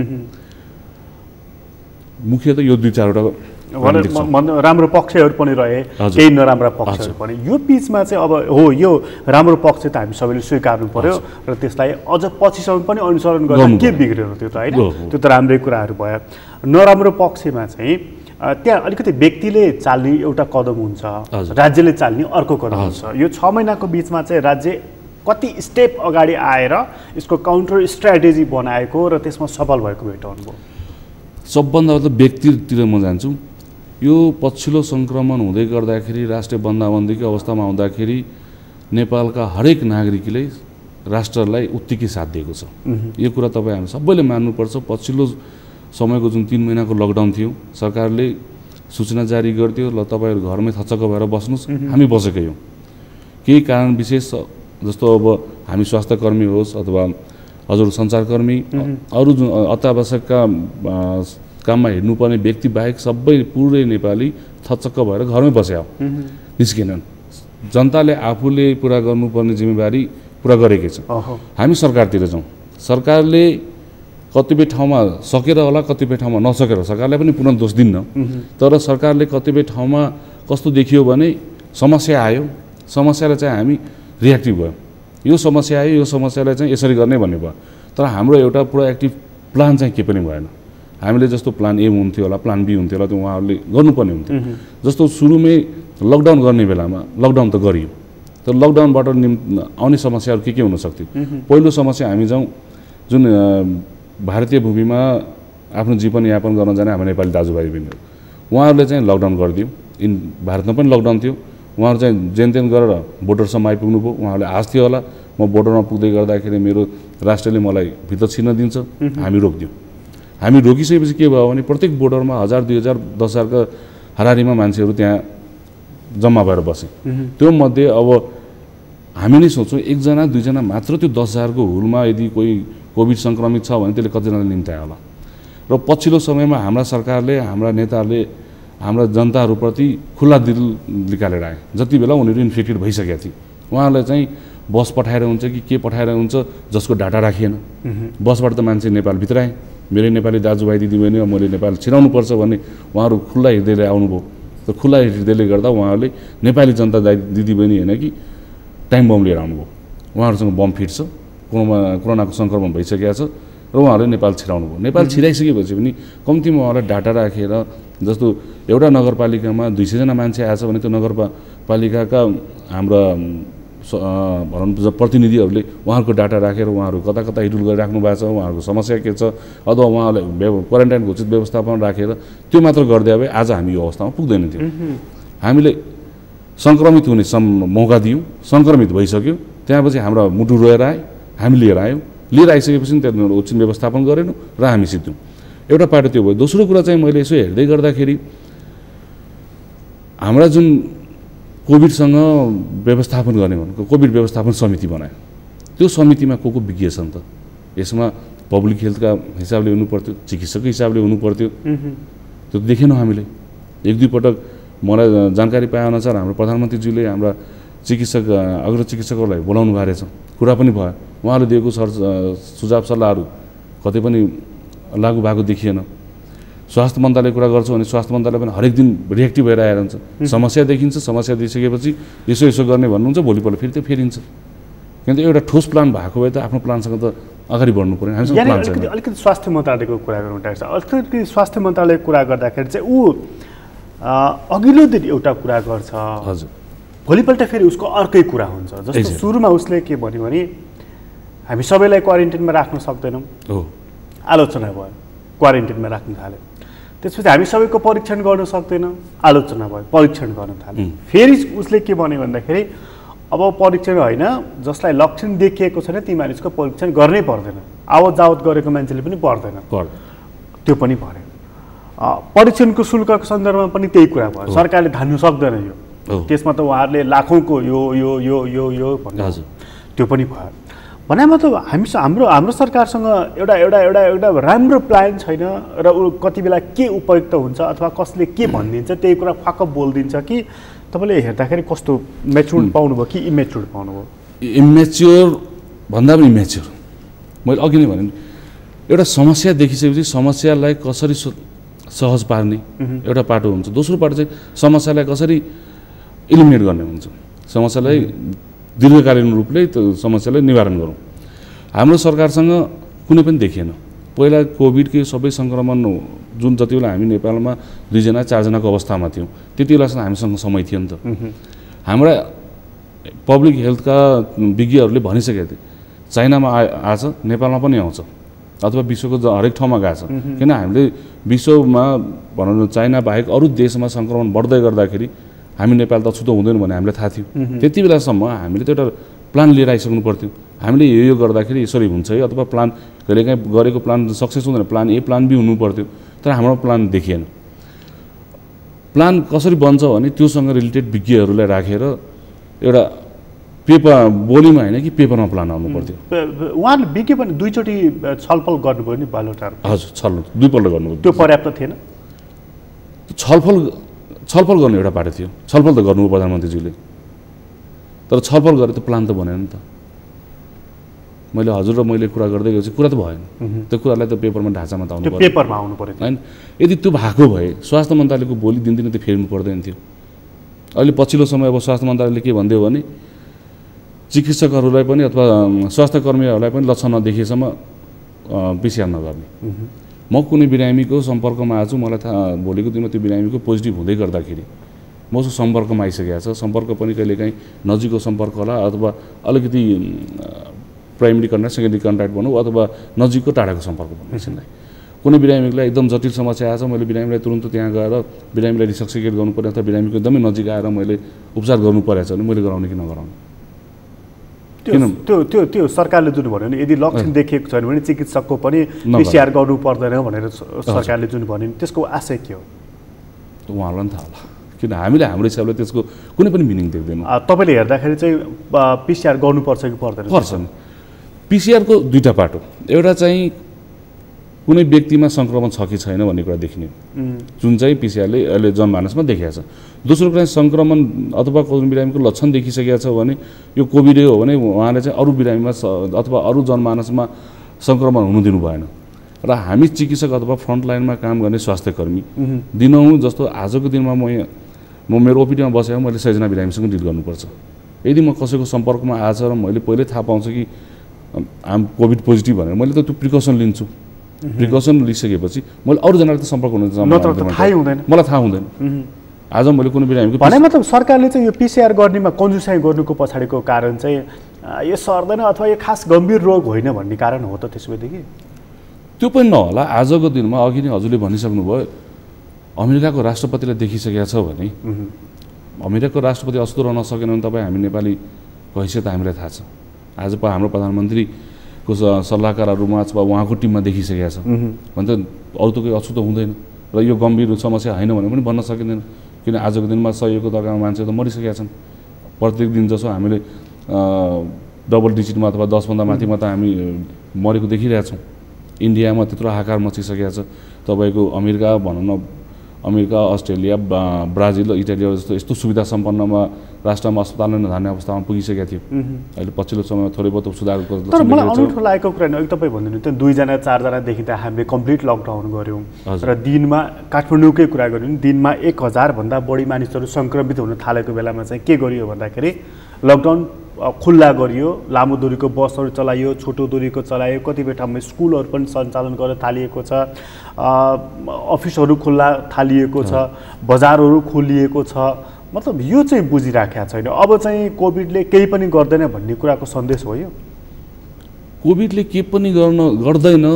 मुख्यतः यो 2-4वटा राम्रो पक्षहरू पनि रहे, केही नराम्रा पक्षहरू पनि। यो बिचमा चाहिँ अब हो, यो राम्रो पक्ष त हामी सबैले स्वीकार्नु पर्यो र त्यसलाई अझ पछिसम्म पनि अनुसरण गर्दा के बिग्रेर त्यो त होइन, त्यो त राम्रै कुराहरू भयो। नराम्रो पक्षमा चाहिँ त्यहाँ अलिकति व्यक्तिले चाल्ने एउटा कदम हुन्छ, राज्यले चाल्ने अर्को कदम हुन्छ। यो 6 महिनाको बिचमा चाहिँ राज्य कति स्टेप अगाडि आएर यसको काउन्टर स्ट्राटेजी बनाएको र त्यसमा सफल भएको भेटाउनु भयो? सबभन्दा त व्यक्तितिर म जान्छु। यो पछिल्लो सङ्क्रमण हुँदै गर्दाखेरि, राष्ट्रिय बन्दाबन्दीको अवस्थामा आउँदाखेरि नेपालका हरेक नागरिकले राष्ट्रलाई उत्तिकै साथ दिएको छ। यो कुरा तपाईँ हामी सबैले मान्नुपर्छ। पछिल्लो समयको जुन 3 महिनाको लकडाउन थियो, सरकारले सूचना जारी गर्थ्यो, ल तपाईँहरू घरमै थचक्क भएर बस्नुहोस्, हामी बसेकै हौँ। केही कारण विशेष जस्तो अब हामी स्वास्थ्यकर्मी होस् अथवा हजुर सञ्चारकर्मी अरू जुन अत्यावश्यकका काममा हिँड्नुपर्ने व्यक्ति बाहेक सबै पुरै नेपाली थचक्क भएर घरमै बस्या निस्केनन्। जनताले आफूले पुरा गर्नुपर्ने जिम्मेवारी पुरा गरेकै छ। हामी सरकारतिर जाउँ, सरकारले कतिपय ठाउँमा सकेर होला, कतिपय ठाउँमा नसकेर, सरकारलाई पनि पुनः दोष दिन्न, तर सरकारले कतिपय ठाउँमा कस्तो देखियो भने समस्या आयो, समस्यालाई चाहिँ हामी रियाक्टिभ भयो, यो समस्या आयो, यो समस्यालाई चाहिँ यसरी गर्ने भन्ने भयो। तर हाम्रो एउटा प्रोएक्टिभ प्लान चाहिँ के पनि भएन। हामीले जस्तो प्लान ए हुन्थ्यो होला, प्लान बी हुन्थ्यो होला, त्यो उहाँहरूले गर्नुपर्ने हुन्थ्यो। जस्तो सुरुमै लकडाउन गर्ने बेलामा लकडाउन त गरियो, तर लकडाउनबाट आउने समस्याहरू के हुन सक्थ्यो? पहिलो समस्या हामी जाउँ, जुन भारतीय भूमिमा आफ्नो जीवनयापन गर्न जाने हाम्रो नेपाली दाजुभाइ बहिनीहरू, उहाँहरूले चाहिँ लकडाउन गरिदियो। भारतमा पनि लकडाउन थियो, उहाँहरू चाहिँ जेनतेन गरेर बोर्डरसम्म आइपुग्नु भयो। उहाँहरूले आश थियो होला म बोर्डरमा पुग्दै गर्दाखेरि मेरो राष्ट्रले मलाई भित्र छिर्न दिन्छ, हामी रोकिदियौँ। हामी रोकिसकेपछि के भयो भने प्रत्येक बोर्डरमा 1000, 2000, 10,000का हाराहारीमा मान्छेहरू त्यहाँ जम्मा भएर बसे। त्यो मध्ये अब हामी नै सोच्छौँ एकजना दुईजना मात्र त्यो 10,000को हुलमा यदि कोही कोभिड सङ्क्रमित छ भने त्यसले कतिजनाले निम्तायो होला। र पछिल्लो समयमा हाम्रा सरकारले, हाम्रा नेताहरूले हाम्रा जनताहरूप्रति खुल्ला दिल निकालेर आए। जति बेला उनीहरू इन्फेक्टेड भइसकेका थिए, उहाँहरूलाई चाहिँ बस पठाएर हुन्छ कि के पठाएर हुन्छ जसको डाटा राखिएन। बसबाट त मान्छे नेपालभित्र आए, मेरो नेपाली दाजुभाइ दिदीबहिनी मैले नेपाल छिराउनु पर्छ भन्ने उहाँहरू खुल्ला हृदयले आउनुभयो। तर खुल्ला हृदयले गर्दा उहाँहरूले नेपाली जनता दिदीबहिनी होइन कि टाइम बम लिएर आउनुभयो। उहाँहरूसँग बम फिट छ, कोरोनाको सङ्क्रमण भइसकेको छ र उहाँहरूले नेपाल छिराउनु भयो। नेपाल छिराइसकेपछि पनि कम्तीमा उहाँलाई डाटा राखेर, जस्तो एउटा नगरपालिकामा 200 जना मान्छे आएछ भने त्यो नगरपालिकाका हाम्रा भनौँ प्रतिनिधिहरूले उहाँहरूको डाटा राखेर उहाँहरू कता कता हिडुल गरिराख्नु भएको छ, उहाँहरूको समस्या के छ, अथवा उहाँहरूले क्वारेन्टाइनको उचित व्यवस्थापन राखेर त्यो मात्र गरिदिए भए आज हामी यो अवस्थामा पुग्दैन थियो। हामीले सङ्क्रमित हुने मौका दियौँ, सङ्क्रमित भइसक्यो, त्यहाँपछि हाम्रो मुटु रोएर आए, हामी लिएर आयौँ, लिएर आइसकेपछि त्यहाँ उचित व्यवस्थापन गरेनौँ र हामी सिक्यौँ। एउटा पाटो त्यो भयो। दोस्रो कुरा चाहिँ मैले यसो हेर्दै गर्दाखेरि हाम्रा जुन कोभिडसँग व्यवस्थापन गर्ने भनेको कोभिड व्यवस्थापन समिति बनायो, त्यो समितिमा को विज्ञ छन् त? यसमा पब्लिक हेल्थका हिसाबले हुनुपर्थ्यो, चिकित्सकको हिसाबले हुनुपर्थ्यो, त्यो देखेनौँ हामीले। एक दुई पटक मलाई जानकारी पाएअनुसार हाम्रो प्रधानमन्त्रीज्यूले हाम्रा चिकित्सक अग्र चिकित्सकहरूलाई बोलाउनु भएको रहेछ, कुरा पनि भयो। उहाँले दिएको सुझाव सल्लाहहरू कतै पनि लागू भएको देखिएन। स्वास्थ्य मन्त्रालय कुरा गर्छौँ भने स्वास्थ्य मन्त्रालय पनि हरेक दिन रिएक्टिभ भएर आएर हुन्छ। समस्या देखिन्छ, समस्या देखिसकेपछि यसो गर्ने भन्नुहुन्छ, भोलिपल्ट फेरि त्यो फेरिन्छ। किनकि एउटा ठोस प्लान भएको भए त आफ्नो प्लानसँग त अगाडि बढ्नु पऱ्यो। हामीसँग प्लान छैन। अलिकति स्वास्थ्य मन्त्रालयको कुरा गरौँ डाक्टर साहब। अलिकति स्वास्थ्य मन्त्रालयको कुरा गर्दाखेरि चाहिँ ऊ अघिल्लो दिन एउटा कुरा गर्छ, हजुर, भोलिपल्ट फेरि उसको अर्कै कुरा हुन्छ। जस्तो सुरुमा उसले के भन्यो भने हामी सबैलाई क्वारेन्टाइनमा राख्न सक्दैनौँ, आलोचना भयो, क्वारेन्टाइनमा राख्न थाल्यो। त्यसपछि हामी सबैको परीक्षण गर्न सक्दैनौँ, आलोचना भयो, परीक्षण गर्न थाल्यो। फेरि उसले के भन्यो भन्दाखेरि अब परीक्षण होइन, जसलाई लक्षण देखिएको छैन ती मानिसको परीक्षण गर्नै पर्दैन, आवत जावत गरेको मान्छेले पनि पर्दैन, त्यो पनि पर्यो। परीक्षणको शुल्कको सन्दर्भमा पनि त्यही कुरा भयो, सरकारले धान्नु सक्दैन यो, त्यसमा त उहाँहरूले लाखौँको यो यो यो यो यो भन्नु, त्यो पनि भयो। भने मतलब हाम्रो सरकारसँग एउटा एउटा एउटा एउटा राम्रो प्लान छैन र कति बेला के उपयुक्त हुन्छ अथवा कसले के भनिदिन्छ त्यही कुरा फाक बोलिदिन्छ कि तपाईँले हेर्दाखेरि कस्तो मेच्योर पाउनुभयो कि इमेच्योर पाउनुभयो? इमेच्योर भन्दा पनि इमेच्योर। मैले अघि नै भने एउटा समस्या देखिसकेपछि समस्यालाई कसरी सहज पार्ने एउटा पाटो हुन्छ, दोस्रो पाटो चाहिँ समस्यालाई कसरी इलिमिनेट गर्ने हुन्छ, समस्यालाई दीर्घकालीन रूपले त्यो समस्यालाई निवारण गरौँ। हाम्रो सरकारसँग कुनै पनि देखिएन। पहिला कोभिडकै सबै सङ्क्रमण जुन जति बेला हामी नेपालमा 2 जना 4 जनाको अवस्थामा थियौँ त्यति बेलासम्म हामीसँग समय थियो नि त। हाम्रा पब्लिक हेल्थका विज्ञहरूले भनिसकेका थिए चाइनामा आएछ, नेपालमा पनि आउँछ अथवा विश्वको हरेक ठाउँमा गएछ। किन हामीले विश्वमा भनौँ चाइना बाहेक अरू देशमा सङ्क्रमण बढ्दै गर्दाखेरि हामी नेपाल त छुतो हुँदैन भन्ने हामीलाई थाहा थियो। त्यति बेलासम्म हामीले त एउटा प्लान लिएर आइसक्नु पर्थ्यो। हामीले यो गर्दाखेरि यसरी हुन्छ है, अथवा प्लान कहिलेकाहीँ गरेको प्लान सक्सेस हुँदैन, प्लान ए प्लान बी हुनु पर्थ्यो, तर हाम्रो प्लान देखिएन। प्लान कसरी बन्छ भने त्योसँग रिलेटेड विज्ञहरूलाई राखेर एउटा पेपर बोलीमा होइन कि पेपरमा प्लान आउनु पर्थ्यो। उहाँले बिके पनि दुईचोटि छलफल गर्नुभयो नि बालोटार। हजुर दुईपल्ट गर्नुभयो। त्यो पर्याप्त थिएन। छलफल गर्ने एउटा बाटो थियो। छलफल त गर्नुभयो प्रधानमन्त्रीज्यूले, तर छलफल गरे त प्लान त बनेन नि त। मैले हजुर र मैले कुरा गर्दै गएपछि कुरा त भएन। त्यो कुरालाई त पेपरमा ढाँचामा त आउनु पर्यो, पेपरमा आउनु पर्यो होइन। यदि त्यो भएको भए स्वास्थ्य मन्त्रालयको भोलि दिनदिनै त्यो फेर्नु पर्दैन थियो। अहिले पछिल्लो समय अब स्वास्थ्य मन्त्रालयले के भनिदियो भने चिकित्सकहरूलाई पनि अथवा स्वास्थ्य कर्मीहरूलाई पनि लक्षण नदेखिएसम्म पिसिआर नगर्ने। म कुनै बिरामीको सम्पर्कमा आएको छु, मलाई थाहा भोलिको दिनमा त्यो बिरामीको पोजिटिभ हुँदै गर्दाखेरि मसँग सम्पर्कमा आइसकेको छ। सम्पर्क पनि कहिलेकाहीँ नजिकको सम्पर्क होला अथवा अलिकति प्राइमेरी कन्ट्याक्ट सेकेन्डरी कन्ट्याक्ट भनौँ अथवा नजिकको टाढाको सम्पर्क भनौँ एकछिनलाई। कुनै बिरामीलाई एकदम जटिल समस्या आएछ, मैले बिरामीलाई तुरन्त त्यहाँ गएर बिरामीलाई रिसक्सिकेट गर्नु पर्यो अथवा बिरामीको एकदमै नजिक आएर मैले उपचार गर्नु परेको छ भने मैले गराउने कि नगराउने। त्यो सरकारले जुन भन्यो नि यदि लक्षण देखिएको छैन भने चिकित्सकको पनि पिसिआर गर्नु पर्दैन भनेर सरकारले जुन भन्यो नि त्यसको आशय के हो? उहाँहरूलाई पनि थाहा होला, किन हामीले हाम्रो हिसाबले त्यसको कुनै पनि मिनिङ देख्दैनौँ। तपाईँले हेर्दाखेरि चाहिँ पिसिआर गर्नुपर्छ कि पर्दैन? पर्छ नि। पिसिआरको दुईवटा पाटो, एउटा चाहिँ कुनै व्यक्तिमा सङ्क्रमण छ कि छैन भन्ने कुरा देखिने, जुन चाहिँ पिसिआरले अहिले जनमानसमा देखिएको छ। दोस्रो कुरा सङ्क्रमण अथवा कुनै बिरामीको लक्षण देखिसकेको छ भने यो कोभिडै हो भने उहाँले चाहिँ अरू बिरामीमा अथवा अरू जनमानसमा सङ्क्रमण हुनु दिनु भएन। र हामी चिकित्सक अथवा फ्रन्ट लाइनमा काम गर्ने स्वास्थ्यकर्मी दिनहुँ जस्तो आजको दिनमा म मेरो ओपिडीमा बसेर मैले 100 जना बिरामीसँग डिल गर्नुपर्छ। यदि म कसैको सम्पर्कमा आएछ र मैले पहिल्यै थाहा पाउँछु कि कोभिड पोजिटिभ भनेर मैले त त्यो प्रिकसन लिन्छु। प्रिकसन लिइसकेपछि मैले अरूजनालाई त सम्पर्क हुनु मलाई थाहा हुँदैन। आज मैले कुनै बिरामीको भने मतलब सरकारले चाहिँ यो पिसिआर गर्नेमा कन्जुसाइ गर्नुको पछाडिको कारण चाहिँ यो सर्दैन अथवा यो खास गम्भीर रोग होइन भन्ने कारण हो त त्यसोदेखि? त्यो पनि नहोला। आजको दिनमा अघि नै हजुरले भनिसक्नुभयो अमेरिकाको राष्ट्रपतिलाई देखिसकेको छ भने अमेरिकाको राष्ट्रपति अस्तो रहन सकेन भने तपाईँ हामी नेपाली हैसियत हामीलाई थाहा छ। आज हाम्रो प्रधानमन्त्रीको सल्लाहकारहरूमा अथवा उहाँको टिममा देखिसकेको छ भने त अरू त कोही अछुतो हुँदैन र यो गम्भीर समस्या होइन भने पनि भन्न सकिँदैन। किन आजको दिनमा 100को दर्कामा मान्छे त मरिसकेका छन्। प्रत्येक दिन जसो हामीले डबल डिजिटमा अथवा 10भन्दा माथिमा त हामी मरेको देखिरहेछौँ। इन्डियामा त्यत्रो हाहाकार मचिसकेको छ। तपाईँको अमेरिका भनौँ न, अमेरिका अस्ट्रेलिया ब्राजिल इटाली जस्तो यस्तो सुविधा सम्पन्नमा राष्ट्रमा अस्पताल नै नधार्ने अवस्थामा पुगिसकेको थियो। अहिले पछिल्लो समयमा थोरै बहुत सुधारको तर मलाई अनौठो लागेको कुरा अघि तपाईँ भन्नु त्यो 2 जना 4 जना देखिँदा हामीले कम्प्लिट लकडाउन गऱ्यौँ र दिनमा काठमाडौँकै कुरा गऱ्यौँ दिनमा 1000 भन्दा बढी मानिसहरू सङ्क्रमित हुन थालेको बेलामा चाहिँ के गरियो भन्दाखेरि लकडाउन खुल्ला गरियो, लामो दूरीको बसहरू चलाइयो, छोटो दूरीको चलाइयो, कतिपय ठाउँमा स्कुलहरू पनि सञ्चालन गर्न थालिएको छ, अफिसहरू खुल्ला थालिएको छ, बजारहरू खोलिएको छ। मतलब यो चाहिँ बुझिराखेको छैन। अब चाहिँ कोभिडले केही पनि गर्दैन भन्ने कुराको सन्देश हो यो? कोभिडले केही पनि गर्दैन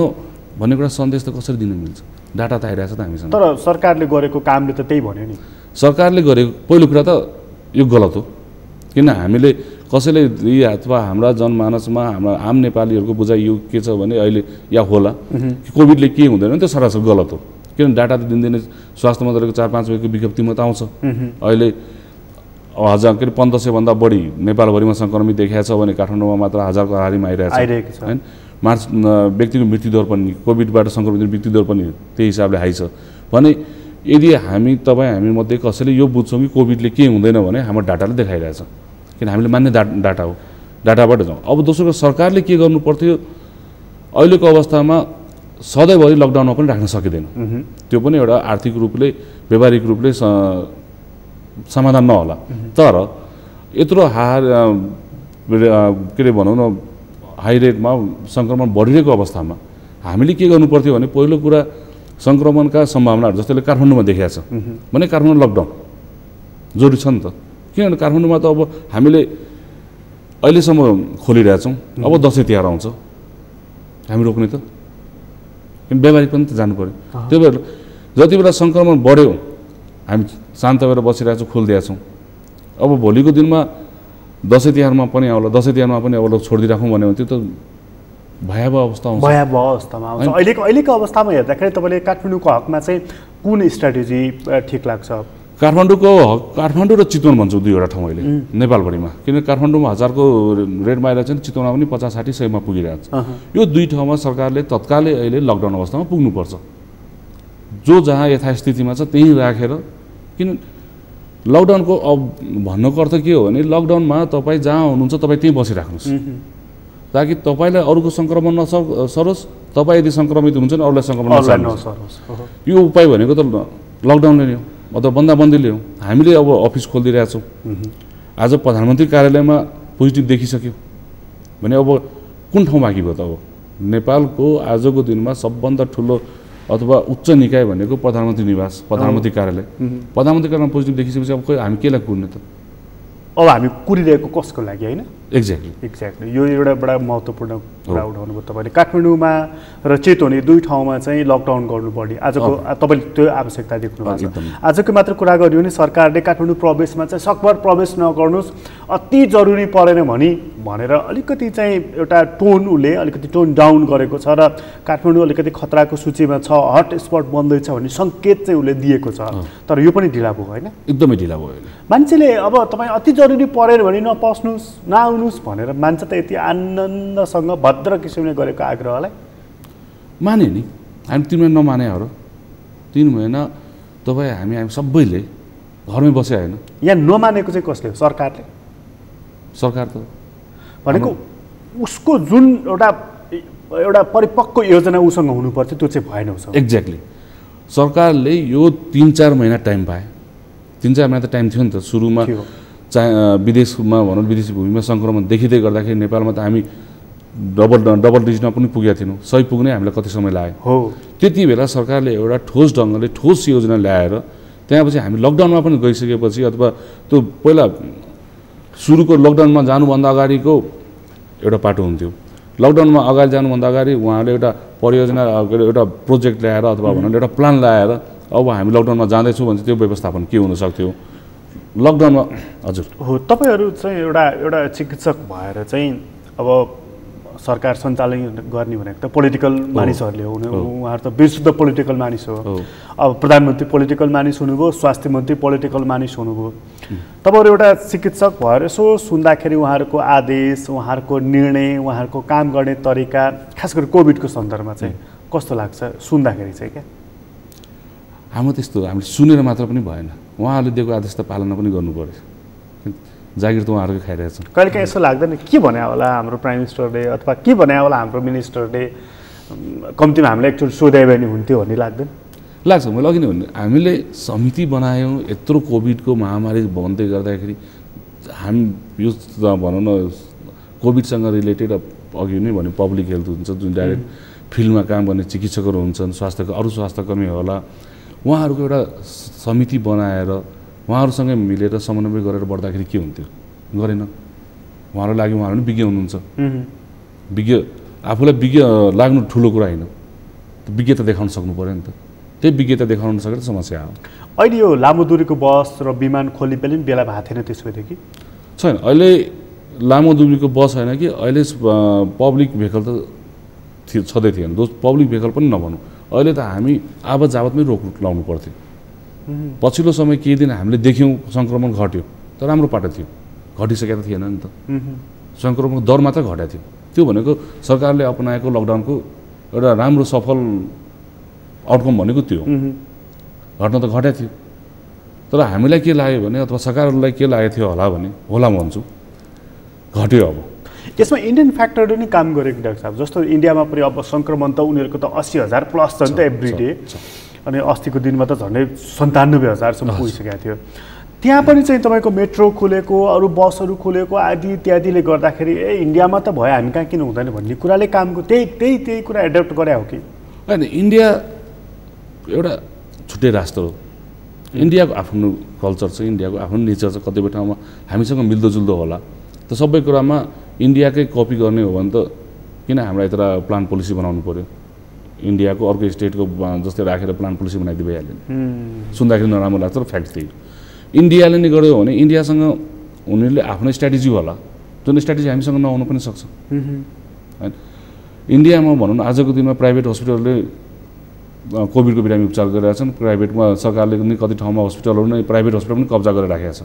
भन्ने कुरा सन्देश त कसरी दिन मिल्छ? डाटा त आइरहेछ त हामीसँग। तर सरकारले गरेको कामले त त्यही भन्यो नि। सरकारले गरेको पहिलो कुरा त यो गलत हो। किन हामीले कसैले अथवा हाम्रा जनमानसमा हाम्रा आम नेपालीहरूको बुझाइ यो के छ भने अहिले या होला कि कोभिडले के हुँदैन त्यो सरासर गलत हो। किन डाटा त दिनदिनै स्वास्थ्य मन्त्रालयको 4-5 बजेको विज्ञप्तिमा त आउँछ। अहिले 1500 भन्दा बढी नेपालभरिमा सङ्क्रमित देखिएको छ भने काठमाडौँमा मात्र 1000 को हारीमा आइरहेको छ हैन। मार्च व्यक्तिको मृत्युदर पनि कोभिडबाट सङ्क्रमित मृत्युदर पनि त्यही हिसाबले हाई छ भने यदि हामी मध्ये कसैले यो बुझ्छौँ कि कोभिडले के हुँदैन भने हाम्रो डाटाले देखाइरहेछ। किन हामीले मान्ने डाटा हो, डाटाबाट जाउँ। अब दोस्रो सरकारले के गर्नु पर्थ्यो अहिलेको अवस्थामा सधैँभरि लकडाउनमा पनि राख्न सकिँदैन। त्यो पनि एउटा आर्थिक रूपले व्यावहारिक रूपले समाधान नहोला। तर यत्रो के अरे भनौँ न हाई रेटमा सङ्क्रमण बढिरहेको अवस्थामा हामीले के गर्नु पर्थ्यो भने पहिलो कुरा सङ्क्रमणका सम्भावनाहरू जस्तै काठमाडौँमा देखिएको छ भने काठमाडौँ लकडाउन जरुरी छ नि त। किनभने काठमाडौँमा त अब हामीले अहिलेसम्म खोलिरहेछौँ, अब दसैँ तिहार आउँछ हामी रोक्ने त किन व्यावहारिक पनि त जानु पऱ्यो। त्यही भएर जति बेला सङ्क्रमण बढ्यो हामी शान्त भएर बसिरहेछौँ, खोलिदिएछौँ। अब भोलिको दिनमा दसैँ तिहारमा पनि आउला, दसैँ तिहारमा पनि अब छोडिदिइराखौँ भन्यो भने त्यो त भयावह अवस्था आउँछ। भयावह अवस्थामा आउँछ। अहिलेको अवस्थामा हेर्दाखेरि तपाईँले काठमाडौँको हकमा चाहिँ कुन स्ट्राटेजी ठिक लाग्छ? काठमाडौँ र चितवन भन्छु दुईवटा ठाउँ अहिले नेपालभरिमा, किनकि काठमाडौँमा 1000को रेट माइल चाहिँ चितवनमा पनि 50-60-100मा पुगिरहेको छ। यो दुई ठाउँमा सरकारले तत्कालै अहिले लकडाउन अवस्थामा पुग्नुपर्छ। जो जहाँ यथास्थितिमा छ त्यहीँ राखेर, किन लकडाउनको भन्नुको अर्थ के हो भने लकडाउनमा तपाईँ जहाँ हुनुहुन्छ तपाईँ त्यहीँ बसिराख्नुहोस्, ताकि तपाईँलाई अरूको सङ्क्रमण नसरोस्, तपाईँ यदि सङ्क्रमित हुनुहुन्छ भने अरूलाई सङ्क्रमण नसरोस्। यो उपाय भनेको त लकडाउनले नै हो अथवा बन्दाबन्दीले हो। हामीले अब अफिस खोलिदिइरहेछौँ, आज प्रधानमन्त्री कार्यालयमा पोजिटिभ देखिसक्यो भने अब कुन ठाउँ बाँकी भयो त? अब नेपालको आजको दिनमा सबभन्दा ठुलो अथवा उच्च निकाय भनेको प्रधानमन्त्री निवास, प्रधानमन्त्री कार्यालय। प्रधानमन्त्री कार्यालयमा पोजिटिभ देखिसकेपछि अब खोइ हामी केलाई कुर्ने त? अब हामी कुरिरहेको कसको लागि, होइन? एक्ज्याक्टली यो एउटा बडा महत्त्वपूर्ण कुरा उठाउनु भयो तपाईँले। काठमाडौँमा र चेतवन दुई ठाउँमा चाहिँ लकडाउन गर्नुपर्ने आजको तपाईँले त्यो आवश्यकता देख्नु भएको छ। आजको मात्र कुरा गरियो भने सरकारले काठमाडौँ प्रवेशमा चाहिँ सकभर प्रवेश नगर्नुहोस्, अति जरुरी परेन भनेर अलिकति चाहिँ एउटा उसले अलिकति टोन डाउन गरेको छ र काठमाडौँ अलिकति खतराको सूचीमा छ, हट स्पट बन्दैछ भन्ने सङ्केत चाहिँ उसले दिएको छ। तर यो पनि ढिला भयो, होइन? एकदमै ढिला भयो। मान्छेले अब तपाईँ अति जरुरी परेन भने नपस्नुहोस्, नआउनुहोस् भनेर मान्छ त यति आनन्दसँग भद्र किसिमले गरेको आग्रहलाई माने नि। हामी 3 महिना नमाने हो र 3 महिना तपाईँ हामी सबैले घरमै बसे होइन। यहाँ नमानेको चाहिँ कसले हो? सरकारले। सरकार त भनेको उसको जुन एउटा परिपक्व योजना उसँग हुनुपर्छ त्यो चाहिँ भएन उसँग। एक्ज्याक्टली। सरकारले यो 3-4 महिना टाइम पाए। 3-4 महिना त टाइम थियो नि त सुरुमा। चाहे विदेशमा भनौँ, विदेशी भूमिमा सङ्क्रमण देखिँदै गर्दाखेरि नेपालमा त हामी डबल डिजिटमा पनि पुगेका थिएनौँ। सही पुग्ने हामीलाई कति समय लाग्यो हो। त्यति बेला सरकारले एउटा ठोस ढङ्गले ठोस योजना ल्याएर त्यहाँपछि हामी लकडाउनमा पनि गइसकेपछि अथवा त्यो पहिला सुरुको लकडाउनमा जानुभन्दा अगाडिको एउटा पाटो हुन्थ्यो। लकडाउनमा अगाडि जानुभन्दा अगाडि उहाँले एउटा परियोजना एउटा प्रोजेक्ट ल्याएर अथवा भनौँ एउटा प्लान ल्याएर अब हामी लकडाउनमा जाँदैछौँ भने त्यो व्यवस्थापन के हुनसक्थ्यो लकडाउनमा। हजुर हो, तपाईँहरू चाहिँ एउटा चिकित्सक भएर चाहिँ अब सरकार सञ्चालन गर्ने भनेको त पोलिटिकल मानिसहरूले हो। उहाँहरू त विशुद्ध पोलिटिकल मानिस हो। अब प्रधानमन्त्री पोलिटिकल मानिस हुनुभयो, स्वास्थ्य मन्त्री पोलिटिकल मानिस हुनुभयो। तपाईँहरू एउटा चिकित्सक भएर यसो सुन्दाखेरि उहाँहरूको आदेश, उहाँहरूको निर्णय, उहाँहरूको काम गर्ने तरिका, खास गरी कोभिडको सन्दर्भमा चाहिँ कस्तो लाग्छ सुन्दाखेरि चाहिँ? क्या हाम्रो त्यस्तो हामीले सुनेर मात्र पनि भएन, उहाँहरूले दिएको आदेश त पालना पनि गर्नु पर्यो। जागिर त उहाँहरूको खाइरहेछ। कहिलेकाहीँ यसो लाग्दैन के भने होला हाम्रो प्राइम मिनिस्टरले अथवा के भने होला हाम्रो मिनिस्टरले, कम्तीमा हामीलाई एकचोटि सोधायो भने हुन्थ्यो भन्ने लाग्दैन? लाग्छ। मैले अघि नै भने हामीले समिति बनायौँ यत्रो कोभिडको महामारी भन्दै गर्दाखेरि हामी यो भनौँ न कोभिडसँग रिलेटेड अघि नै भने पब्लिक हेल्थ हुन्छ, जुन डाइरेक्ट फिल्डमा काम गर्ने चिकित्सकहरू हुन्छन्, अरू स्वास्थ्यकर्मी होला, उहाँहरूको एउटा समिति बनाएर उहाँहरूसँगै मिलेर समन्वय गरेर बढ्दाखेरि के हुन्थ्यो? गरेन। उहाँहरू लागि उहाँहरू पनि विज्ञ हुनुहुन्छ। विज्ञ आफूलाई विज्ञ लाग्नु ठुलो कुरा होइन, विज्ञता देखाउन सक्नु पऱ्यो नि त। त्यही विज्ञता देखाउन नसकेर समस्या हो। अहिले यो लामो दूरीको बस र विमान खोली पनि बेला भएको थिएन त्यसैदेखि? छैन, अहिले लामो दूरीको बस होइन कि अहिले पब्लिक भेहिकल त छँदै थिएन। पब्लिक भेहिकल पनि नभनौँ, अहिले त हामी आवत जावतमै रोक लाउनु पर्थ्यो। पछिल्लो समय केही दिन हामीले देख्यौँ सङ्क्रमण घट्यो, तर राम्रो पाटो थियो, घटिसकेको थिएन नि त। सङ्क्रमणको दर मात्र घटेको थियो। त्यो भनेको सरकारले अपनाएको लकडाउनको एउटा राम्रो सफल आउटकम भनेको त्यो घट्न त घटेको थियो। तर हामीलाई के लाग्यो भने अथवा सरकारलाई के लागेको थियो भने होला म भन्छु घट्यो। अब यसमा इन्डियन फ्याक्टरले नै काम गरेको डाक्टर साहब। जस्तो इन्डियामा पनि अब सङ्क्रमण त उनीहरूको त 80,000 प्लस छ नि त एभ्री डे, अनि अस्तिको दिनमा त झन्डै 97,000सम्म पुगिसकेको थियो। त्यहाँ पनि चाहिँ तपाईँको मेट्रो खुलेको, अरू बसहरू खुलेको आदि इत्यादिले गर्दाखेरि इन्डियामा त भयो हामी कहाँ किन हुँदैन भन्ने कुराले कामको त्यही कुरा एडप्ट गरे हो कि होइन? इन्डिया एउटा छुट्टै राष्ट्र हो। इन्डियाको आफ्नो कल्चर छ, इन्डियाको आफ्नो नेचर छ। कतिपय ठाउँमा हामीसँग मिल्दोजुल्दो होला, त सबै कुरामा इन्डियाकै कपी गर्ने हो भने त किन हामीलाई यत्र प्लान पोलिसी बनाउनु पऱ्यो? इन्डियाको अर्को स्टेटको जस्तै राखेर प्लान पोलिसी बनाइदिइ भइहाल्यो। सुन्दाखेरि नराम्रो लाग्छ र फ्याक्ट त्यही। इन्डियाले नै गर्यो भने इन्डियासँग उनीहरूले आफ्नो स्ट्राटेजी होला, जुन स्ट्राटेजी हामीसँग नहुन पनि सक्छ। होइन, इन्डियामा भनौँ न आजको दिनमा प्राइभेट हस्पिटलले कोभिडको बिरामी उपचार गरिरहेका छन्। प्राइभेटमा सरकारले पनि कति ठाउँमा हस्पिटलहरू नै प्राइभेट हस्पिटल पनि कब्जा गरेर राखेका छ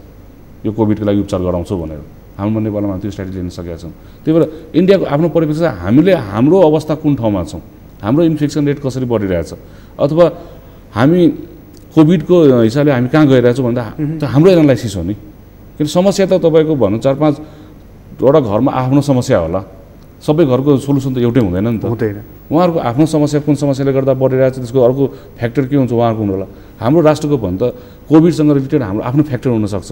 यो कोभिडको लागि उपचार गराउँछौँ भनेर। हाम्रो नेपालमा त्यो स्ट्राटेजी लिन सकेका छौँ। त्यही भएर इन्डियाको आफ्नो परिप्रेक्ष्य हामीले हाम्रो अवस्था कुन ठाउँमा छौँ, हाम्रो इन्फेक्सन रेट कसरी बढिरहेछ, अथवा हामी कोभिडको हिसाबले हामी कहाँ गइरहेछौँ भन्दा हाम्रो एनालाइसिस हो नि। किन समस्या त तपाईँको भनौँ 4-5वटा घरमा आफ्नो समस्या होला, सबै घरको सोल्युसन त एउटै हुँदैन नि त। उहाँहरूको आफ्नो समस्या कुन समस्याले गर्दा बढिरहेछ त्यसको अर्को फ्याक्टर के हुन्छ उहाँहरूको हुनु होला। हाम्रो राष्ट्रको भन्दा कोभिडसँग रिलेटेड हाम्रो आफ्नो फ्याक्टर हुनसक्छ।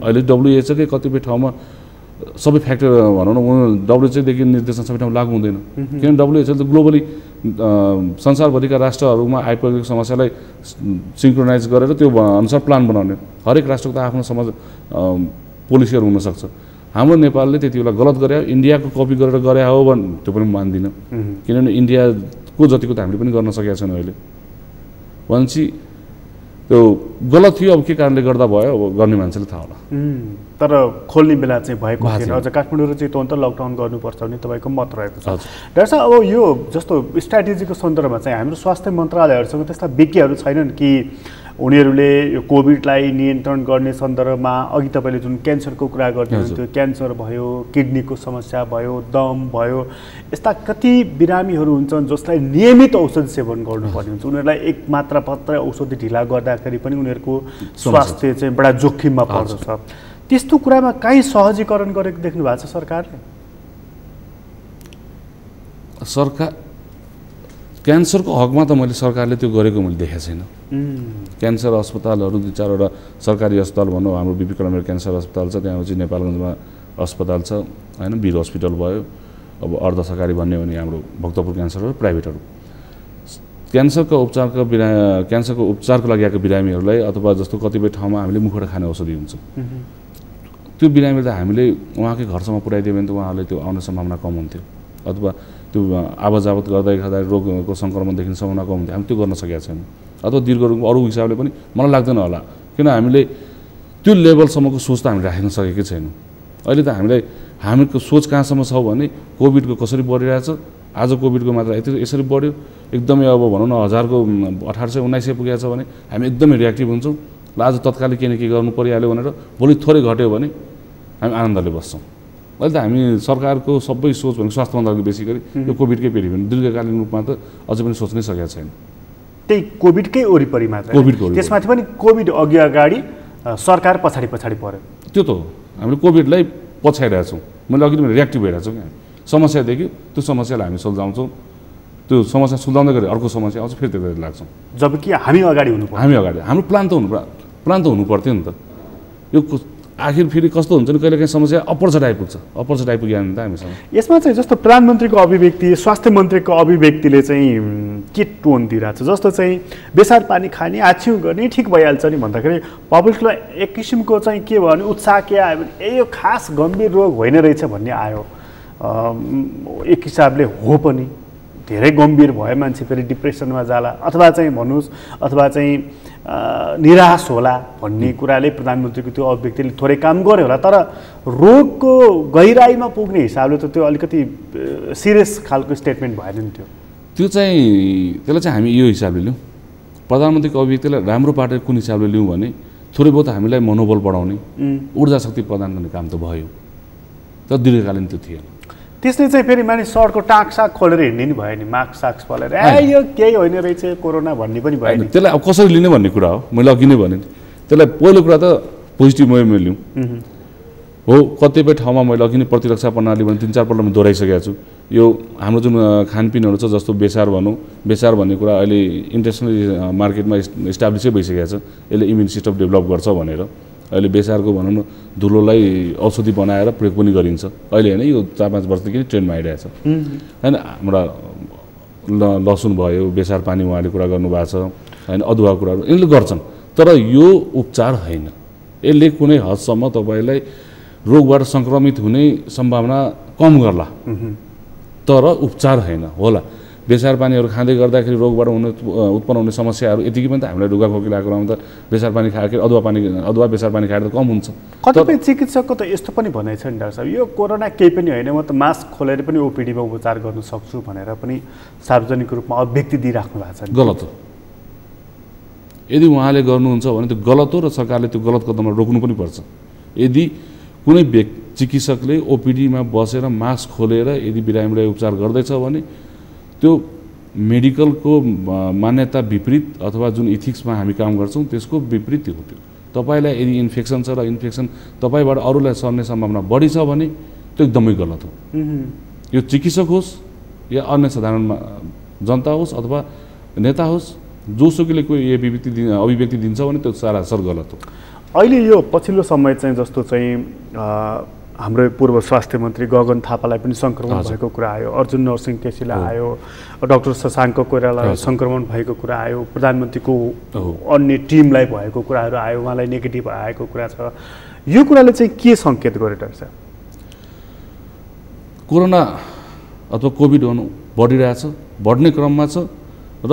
अहिले WHO कै कतिपय ठाउँमा सबै फ्याक्टर भनौँ न WHO देखि निर्देशन सबै ठाउँ लागू हुँदैन। किनभने WHO त ग्लोबली संसारभरिका राष्ट्रहरूमा आइपरेको समस्यालाई सिङ्क्रोनाइज गरेर त्यो अनुसार प्लान बनाउने हरेक राष्ट्रको त आफ्नो पोलिसीहरू हुनसक्छ। हाम्रो नेपालले त्यति बेला गलत गरे, इन्डियाको कपी गरेर गरे हो भने त्यो पनि मान्दिनँ। किनभने इन्डियाको जतिको त हामीले पनि गर्न सकेका छैनौँ अहिले भनेपछि त्यो गलत थियो। अब के कारणले गर्दा भयो अब गर्ने मान्छेले थाहा होला। तर खोल्ने बेला चाहिँ भएको थिएन। अझ काठमाडौँ र चाहिँ तुरन्त लकडाउन गर्नुपर्छ भन्ने तपाईँको मत रहेको छ। डाक्टर साहब, अब यो जस्तो स्ट्राटेजीको सन्दर्भमा चाहिँ हाम्रो स्वास्थ्य मन्त्रालयहरूसँग त्यस्ता विज्ञहरू छैनन् कि उनीहरूले यो कोभिडलाई नियन्त्रण गर्ने सन्दर्भमा अघि तपाईँले जुन क्यान्सरको कुरा गर्नुहुन्थ्यो, क्यान्सर भयो, किडनीको समस्या भयो, दम भयो, यस्ता कति बिरामीहरू हुन्छन् जसलाई नियमित औषधि सेवन गर्नुपर्ने हुन्छ। उनीहरूलाई एक मात्रै औषधि ढिला गर्दाखेरि पनि उनीहरूको स्वास्थ्य चाहिँ बडा जोखिममा पर्दछ। त्यस्तो कुरामा काहीँ सहजीकरण गरेको देख्नु भएको छ सरकारले? सरकार क्यान्सरको हकमा त मैले सरकारले त्यो गरेको मैले देखेको छैन। क्यान्सर अस्पतालहरू 2-4वटा सरकारी अस्पताल भनौँ, हाम्रो बिपी कलमेर क्यान्सर अस्पताल छ, त्यहाँ चाहिँ नेपालगञ्जमा अस्पताल छ होइन, वीर हस्पिटल भयो, अब अर्ध सरकारी भन्ने हो भने हाम्रो भक्तपुर क्यान्सरहरू प्राइभेटहरू। क्यान्सरको उपचारको लागि आएको बिरामीहरूलाई अथवा जस्तो कतिपय ठाउँमा हामीले मुखबाट खाने औषधि हुन्छ, त्यो बिरामीलाई त हामीले उहाँकै घरसम्म पुर्याइदियो भने त उहाँहरूले त्यो आउने सम्भावना कम हुन्थ्यो, अथवा त्यो आवत गर्दै खाँदा रोगको सङ्क्रमण देखिने सम्भावना कम हुन्थ्यो। हामी त्यो गर्न सकेका छैनौँ, अथवा दीर्घ अरू हिसाबले पनि मलाई लाग्दैन होला। किन हामीले त्यो लेभलसम्मको सोच त हामीले राख्न सकेकै छैनौँ। अहिले त हामीको सोच कहाँसम्म छ भने कोभिडको कसरी बढिरहेछ, आज कोभिडको मात्रा यसरी बढ्यो, एकदमै अब भनौँ न 1000को 1800-1900 पुगेको छ भने हामी एकदमै रियाक्टिभ हुन्छौँ। ल आज तत्कालै के न के गर्नु परिहाल्यो भनेर भोलि थोरै घट्यो भने हामी आनन्दले बस्छौँ। अहिले त हामी सरकारको सबै सोच भनेको स्वास्थ्य मन्त्रालयले बेसी गरी यो कोभिडकै पेरि भने दीर्घकालीन रूपमा त अझै पनि सोच्नै सकेका छैन। त्यही कोभिडकै वरिपरि मात्र, त्यसमाथि पनि कोभिड अघि अगाडि सरकार पछाडि पर्यो। त्यो त हामीले कोभिडलाई पछ्याइरहेछौँ। मैले अघि पनि रियाक्टिभ भइरहेछौँ कि समस्या देख्यो त्यो समस्यालाई हामी सुल्झाउँछौँ, त्यो समस्या सुल्झाउँदै गरे अर्को समस्या आउँछ फेरि त्यतै लाग्छौँ। जबकि हामी अगाडि हाम्रो प्लान त हुनु पर्थ्यो नि त। यो आखिर फेरि कस्तो हुन्छ नि, कहिलेकाहीँ समस्या अप्पर साइड आइपुग्यो नि त हामीसँग। यसमा चाहिँ जस्तो प्रधानमन्त्रीको अभिव्यक्ति, स्वास्थ्य मन्त्रीको अभिव्यक्तिले चाहिँ के टोन दिइरहेको छ, जस्तो चाहिँ बेसार पानी खाने, आछ्यु गर्ने, ठिक भइहाल्छ नि भन्दाखेरि पब्लिकलाई एक किसिमको चाहिँ के भयो भने उत्साह के आयो भने यो खास गम्भीर रोग होइन रहेछ भन्ने आयो। एक हिसाबले हो पनि धेरै गम्भीर भयो मान्छे फेरि डिप्रेसनमा जाला अथवा चाहिँ भन्नुहोस् अथवा चाहिँ निराश होला भन्ने कुराले प्रधानमन्त्रीको त्यो अभिव्यक्तिले थोरै काम गर्यो होला। तर रोगको गहिराइमा पुग्ने हिसाबले त त्यो अलिकति सिरियस खालको स्टेटमेन्ट भएन नि। त्यसलाई चाहिँ हामी यो हिसाबले लिउँ, प्रधानमन्त्रीको अभिव्यक्तिलाई राम्रो पार्टी कुन हिसाबले लिउँ भने थोरै बहुत हामीलाई मनोबल बढाउने, ऊर्जा शक्ति प्रदान गर्ने काम त भयो, तर दीर्घकालीन त्यो थिएन। त्यसले चाहिँ फेरि मानिस सडकको टाकसाक खोलेर हिँड्ने नि भयो नि, मास्क साक्स खोलेर यो केही होइन रहेछ कोरोना भन्ने पनि भयो नि। त्यसलाई अब कसरी लिने भन्ने कुरा हो। मैले अघि नै भने त्यसलाई पहिलो कुरा त पोजिटिभ वेमा लिउँ हो। कतिपय ठाउँमा मैले अघि नै प्रतिरक्षा प्रणाली भने 3-4 पल्ट म दोहोऱ्याइसकेको छु। यो हाम्रो जुन खानपिनहरू छ जस्तो बेसार भनौँ, बेसार भन्ने कुरा अहिले इन्टरनेसनल मार्केटमा इस्टाब्लिसै भइसकेको छ, यसले इम्युन सिस्टम डेभलप गर्छ भनेर। अहिले बेसारको भनौँ न धुलोलाई औषधि बनाएर प्रयोग पनि गरिन्छ अहिले होइन, यो 4-5 वर्षदेखि ट्रेन्डमा आइरहेछ होइन। हाम्रा लसुन भयो, बेसार पानी उहाँले कुरा गर्नुभएको छ होइन, अदुवा कुराहरू यिनले गर्छन्, तर यो उपचार होइन। यसले कुनै हदसम्म तपाईँलाई रोगबाट सङ्क्रमित हुने सम्भावना कम गर्ला, तर उपचार होइन होला। बेसार पानीहरू खाँदै गर्दाखेरि रोगबाट उत्पन्न हुने समस्याहरू यतिकै पनि त हामीलाई ढुगाखोकी लागेको बेलामा त बेसार पानी खाएर अदुवा बेसार पानी खाएर त कम हुन्छ। कतिपय चिकित्सकको त यस्तो पनि भनाइ छ नि डाक्टर साहब, यो कोरोना केही पनि होइन, म त मास्क खोलेर पनि ओपिडीमा उपचार गर्न सक्छु भनेर पनि सार्वजनिक रूपमा अभिव्यक्ति दिइराख्नु भएको छ। गलत हो। यदि उहाँले गर्नुहुन्छ भने त्यो गलत हो र सरकारले त्यो गलत कदमलाई रोक्नु पनि पर्छ। यदि कुनै चिकित्सकले ओपिडीमा बसेर मास्क खोलेर यदि बिरामीलाई उपचार गर्दैछ भने त्यो मेडिकलको मान्यता विपरीत अथवा जुन इथिक्समा हामी काम गर्छौँ त्यसको विपरीत हो। त्यो तपाईँलाई यदि इन्फेक्सन छ र इन्फेक्सन तपाईँबाट अरूलाई सर्ने सम्भावना बढी छ भने त्यो एकदमै गलत हो। यो चिकित्सक होस् या अन्य साधारण जनता होस् अथवा नेता होस्, जोसुकैले कोही अभिव्यक्ति दिन्छ भने त्यो सरासर गलत हो। अहिले यो पछिल्लो समय चाहिँ जस्तो चाहिँ हाम्रो पूर्व स्वास्थ्य मन्त्री गगन थापालाई पनि सङ्क्रमण भएको कुरा आयो, अर्जुन नरसिंह केसीलाई आयो, डाक्टर शशाङ्क कोइरालालाई सङ्क्रमण भएको कुरा आयो, प्रधानमन्त्रीको अन्य टिमलाई भएको कुराहरू आयो, उहाँलाई नेगेटिभ आएको कुरा छ। यो कुराले चाहिँ के सङ्केत गर्यो डाक्टर साहब? कोरोना अथवा कोभिड बढिरहेछ, बढ्ने क्रममा छ र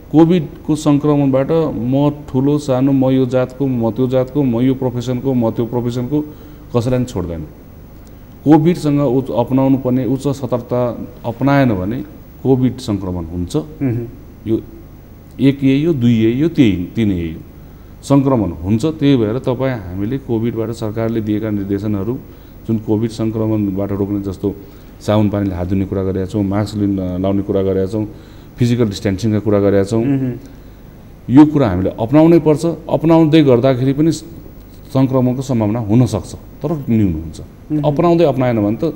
कोभिडको सङ्क्रमणबाट म ठुलो सानो, म यो जातको, म त्यो जातको, म यो प्रोफेसनको, म त्यो प्रोफेसनको कसैलाई पनि छोड्दैन। कोभिडसँग अपनाउनु पर्ने उच्च सतर्कता अपनाएन भने कोभिड सङ्क्रमण हुन्छ। यो एक यही हो, दुई यही हो, तीन यही हो, सङ्क्रमण हुन्छ। त्यही भएर हामीले कोभिडबाट सरकारले दिएका निर्देशनहरू जुन कोभिड सङ्क्रमणबाट रोक्ने जस्तो साबुन पानीले हात धुने कुरा गरेका छौँ, मास्क लाउने कुरा गरेका छौँ, फिजिकल डिस्टेन्सिङका कुरा गरेका छौँ, यो कुरा हामीले अपनाउनै पर्छ। अपनाउँदै गर्दाखेरि पनि सङ्क्रमणको सम्भावना हुनसक्छ तर न्यून हुन्छ। अपनाएन भने त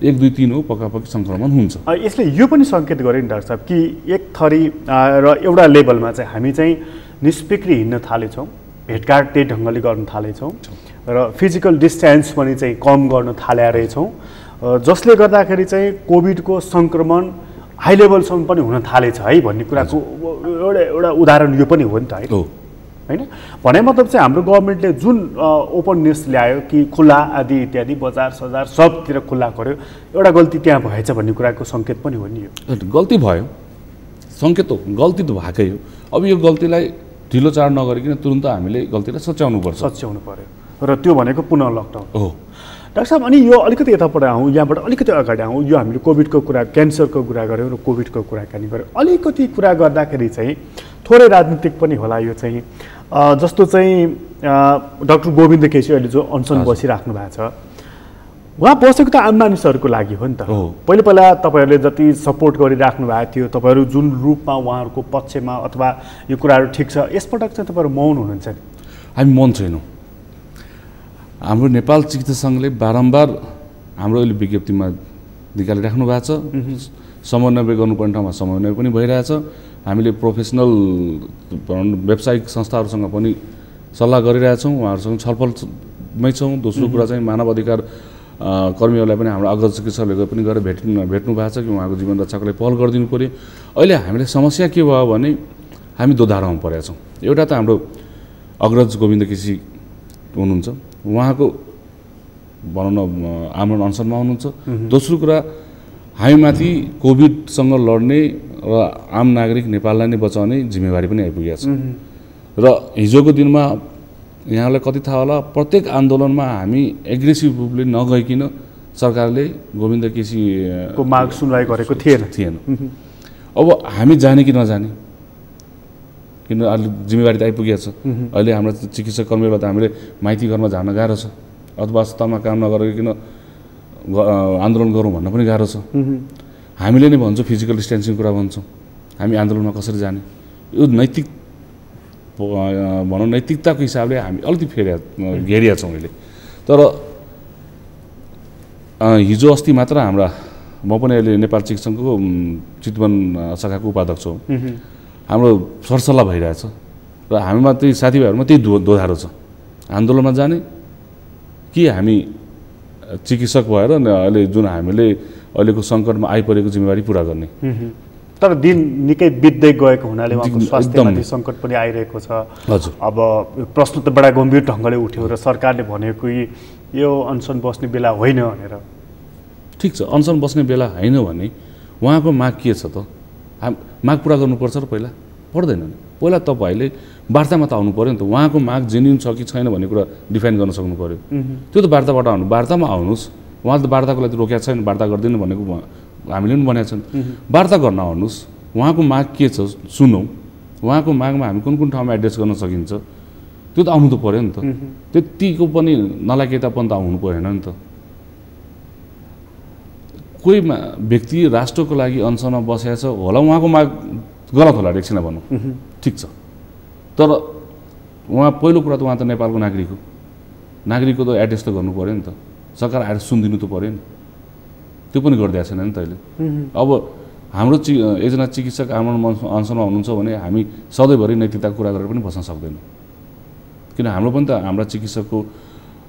1, 2, 3 हो, पक्कापक्की सङ्क्रमण हुन्छ। यसले यो पनि सङ्केत गर्यो नि डाक्टर साहब कि एक थरी र एउटा लेभलमा चाहिँ हामी चाहिँ निष्पिक्री हिँड्न थालेछौँ, भेटघाट त्यही ढङ्गले गर्न थालेछौँ र फिजिकल डिस्टेन्स पनि चाहिँ कम गर्न थालेका रहेछौँ, जसले गर्दाखेरि चाहिँ कोभिडको सङ्क्रमण हाई लेभलसम्म पनि हुन थालेछ है भन्ने कुराको एउटा उदाहरण यो पनि हो नि त होइन? भने मतलब चाहिँ हाम्रो गभर्मेन्टले जुन ओपननेस ल्यायो कि खुल्ला आदि इत्यादि बजार सजार सबतिर खुल्ला गर्यो, एउटा गल्ती त्यहाँ भएछ भन्ने कुराको सङ्केत पनि हो नि। यो गल्ती भयो, सङ्केत हो, गल्ती त भएकै हो। अब यो गल्तीलाई ढिलो चाड नगरिकन तुरुन्त हामीले गल्तीलाई सच्याउनु पर्यो र त्यो भनेको पुनः लकडाउन हो। डाक्टर साहब, अनि यो अलिकति यतापट्टि आउँ, यहाँबाट अलिकति अगाडि आउँ। यो हामीले कोभिडको कुरा, क्यान्सरको कुरा गऱ्यौँ र कोभिडको कुराकानी गऱ्यौँ। अलिकति कुरा गर्दाखेरि चाहिँ थोरै राजनीतिक पनि होला यो चाहिँ, जस्तो चाहिँ डाक्टर गोविन्द केसी अहिले जो अनसन बसिराख्नु भएको छ, उहाँ बसेको त आम मानिसहरूको लागि हो नि त। पहिला तपाईँहरूले जति सपोर्ट गरिराख्नु भएको थियो, तपाईँहरू जुन रूपमा उहाँहरूको पक्षमा अथवा यो कुराहरू ठिक छ, यसपटक चाहिँ तपाईँहरू मौन हुनुहुन्छ नि? हामी मौन छैनौँ। हाम्रो नेपाल चिकित्सा सङ्घले बारम्बार हाम्रो अहिले विज्ञप्तिमा निकालिराख्नु भएको छ। समन्वय गर्नुपर्ने ठाउँमा समन्वय पनि भइरहेछ। हामीले प्रोफेसनल व्यावसायिक संस्थाहरूसँग पनि सल्लाह गरिरहेछौँ, उहाँहरूसँग छलफलमै छौँ। दोस्रो कुरा चाहिँ मानव अधिकार कर्मीहरूलाई पनि हाम्रो अग्रज चिकित्सकहरूले पनि गएर भेट्नु भएको छ कि उहाँको जीवन रक्षाको लागि पहल गरिदिनु पऱ्यो। अहिले हामीले समस्या के भयो भने हामी दोधारोमा परेका छौँ। एउटा त हाम्रो अग्रज गोविन्द केसी हुनुहुन्छ, उहाँको भनौँ न आमरण अनसनमा हुनुहुन्छ। दोस्रो कुरा हामीमाथि कोभिडसँग लड्ने र आम नागरिक नेपाललाई नै बचाउने जिम्मेवारी पनि आइपुगेको छ। र हिजोको दिनमा यहाँलाई कति थाहा होला, प्रत्येक आन्दोलनमा हामी एग्रेसिभ रूपले नगइकन सरकारले गोविन्द केसीको माग सुनवाई गरेको थिएन। अब हामी जाने कि नजाने, किन अहिले जिम्मेवारी त आइपुगेको छ। अहिले हाम्रो चिकित्सक कर्मीहरूलाई त हामीले माइती घरमा झार्न गाह्रो छ, अथवा अस्पतालमा काम नगरिकन आन्दोलन गरौँ भन्न पनि गाह्रो छ। हामीले नै भन्छौँ फिजिकल डिस्टेन्सिङ कुरा भन्छौँ, हामी आन्दोलनमा कसरी जाने? यो नैतिक भनौँ नैतिकताको हिसाबले हामी अलिकति घेरिया छौँ अहिले। तर हिजो अस्ति मात्र म पनि अहिले नेपाल चिकित्सा सङ्घको चितवन शाखाको उपाध्यक्ष हो। हाम्रो सरसल्लाह भइरहेछ र हामीमा त्यही साथीभाइहरूमा त्यही दोधारो छ, आन्दोलनमा जाने कि हामी चिकित्सक भएर अहिले जुन हामीले अहिलेको सङ्कटमा आइपरेको जिम्मेवारी पुरा गर्ने। तर दिन निकै बित्दै गएको हुनाले उहाँको स्वास्थ्यमाथि सङ्कट पनि आइरहेको छ। हजुर, अब प्रश्न त बडा गम्भीर ढङ्गले उठ्यो र सरकारले भनेको यो अनसन बस्ने बेला होइन भनेर। ठिक छ, अनसन बस्ने बेला होइन भने उहाँको माग के छ त? माग पुरा गर्नुपर्छ र पहिला पर्दैन नि। पहिला तपाईँले वार्तामा त आउनु पऱ्यो नि त, उहाँको माग जेन्युन छ कि छैन भन्ने कुरा डिफाइन गर्न सक्नु पऱ्यो। त्यो त वार्ताबाट आउनु, वार्तामा आउनुहोस्, उहाँले त वार्ताको लागि रोकेको छैन, वार्ता गर्दैन भनेको हामीले पनि भनेको छन्। वार्ता गर्न आउनुहोस्, उहाँको माग के छ सुनौँ, उहाँको मागमा हामी कुन कुन ठाउँमा एड्रेस गर्न सकिन्छ त्यो त आउनु त पऱ्यो नि त। त्यतिको पनि नलायकेतापन त आउनु परेन नि त। कोही व्यक्ति राष्ट्रको लागि अनसनमा बसेको छ होला, उहाँको माग गलत होला एकछिन भनौँ, ठिक छ, तर उहाँ पहिलो कुरा त उहाँ त नेपालको नागरिक हो, नागरिकको त एड्रेस त गर्नु पऱ्यो नि त, सरकार आएर सुनिदिनु त पऱ्यो नि, त्यो पनि गरिदिएको छैन नि त अहिले। अब हाम्रो एकजना चिकित्सक आमरण अनसनमा हुनुहुन्छ भने हामी सधैँभरि नैतिकताको कुरा गरेर पनि बस्न सक्दैनौँ, किन हाम्रो पनि त हाम्रा चिकित्सकको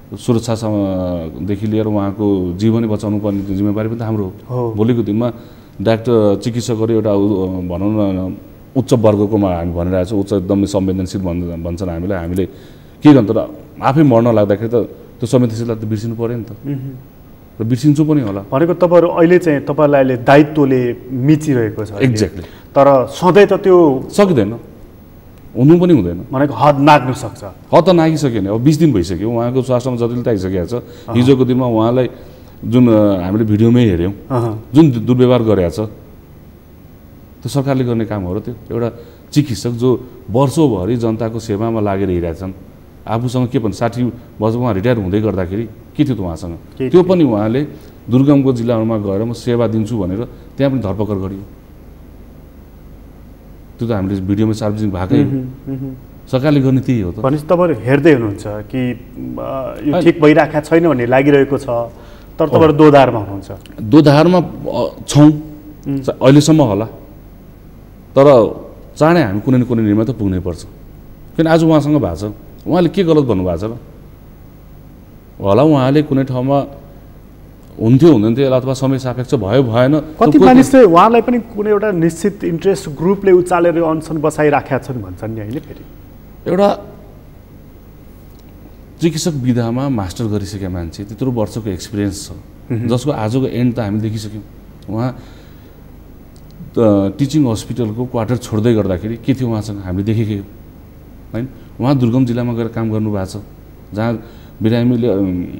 सुरक्षादेखि लिएर उहाँको जीवनै बचाउनु पर्ने जिम्मेवारी पनि त हाम्रो हो। भोलिको दिनमा डाक्टर चिकित्सकहरू एउटा भनौँ न उच्च वर्गकोमा हामी भनिरहेको छौँ, उच्च एकदमै संवेदनशील भन्छन् हामीलाई, हामीले के गर्नु त आफै मर्न लाग्दाखेरि त त्यो संवेदनशीलता त बिर्सिनु पऱ्यो नि त, र बिर्सिन्छु पनि होला। भनेको तपाईँहरू अहिले चाहिँ तपाईँलाई अहिले दायित्वले मिचिरहेको छ। एक्ज्याक्टली। तर सधैँ त त्यो सकिँदैन, हुनु पनि हुँदैन, भनेको हद नाग्नु सक्छ। हद त नागिसक्यो नि, अब 20 दिन भइसक्यो उहाँको स्वास्थ्यमा जटिलता आइसकेको छ। हिजोको दिनमा उहाँलाई जुन हामीले भिडियोमै हेऱ्यौँ जुन दुर्व्यवहार गरेको छ, त्यो सरकारले गर्ने काम हो र त्यो एउटा चिकित्सक जो वर्षौँभरि जनताको सेवामा लागेर हिँडिरहेछन्, आफूसँग के भन्छ 60 वर्ष उहाँ रिटायर हुँदै गर्दाखेरि के थियो त उहाँसँग, त्यो पनि उहाँले दुर्गमको जिल्लाहरूमा गएर म सेवा दिन्छु भनेर त्यहाँ पनि धरपकड गरियो, त्यो त हामीले भिडियोमा सार्वजनिक भएकै हो। सरकारले गर्ने त्यही हो त। भनेपछि तपाईँहरू हेर्दै हुनुहुन्छ कि यो ठिक भइरहेको छैन भन्ने लागिरहेको छ, तर तपाईँहरू दोधारमा हुनुहुन्छ। दोधारमा छौँ अहिलेसम्म होला, तर चाँडै हामी कुनै न कुनै निर्णयमा त पुग्नै पर्छ, किन आज उहाँसँग भएको छ, उहाँले के गलत भन्नुभएको छ र होला, उहाँले कुनै ठाउँमा हुन्थ्यो हुँदैन थियो अथवा समय सापेक्ष भयो भएन, कति मानिसले उहाँलाई पनि कुनै एउटा निश्चित इन्ट्रेस्ट ग्रुपले उचालेर अनसन बसाइराखेका छन् भन्छन् नि होइन। फेरि एउटा चिकित्सक विधामा मास्टर गरिसकेका मान्छे, त्यत्रो वर्षको एक्सपिरियन्स छ, जसको आजको एन्ड त हामी देखिसक्यौँ। उहाँ टिचिङ हस्पिटलको क्वार्टर छोड्दै गर्दाखेरि के थियो उहाँसँग हामीले देखेकै हो होइन। उहाँ दुर्गम जिल्लामा गएर काम गर्नुभएको छ, जहाँ बिरामीले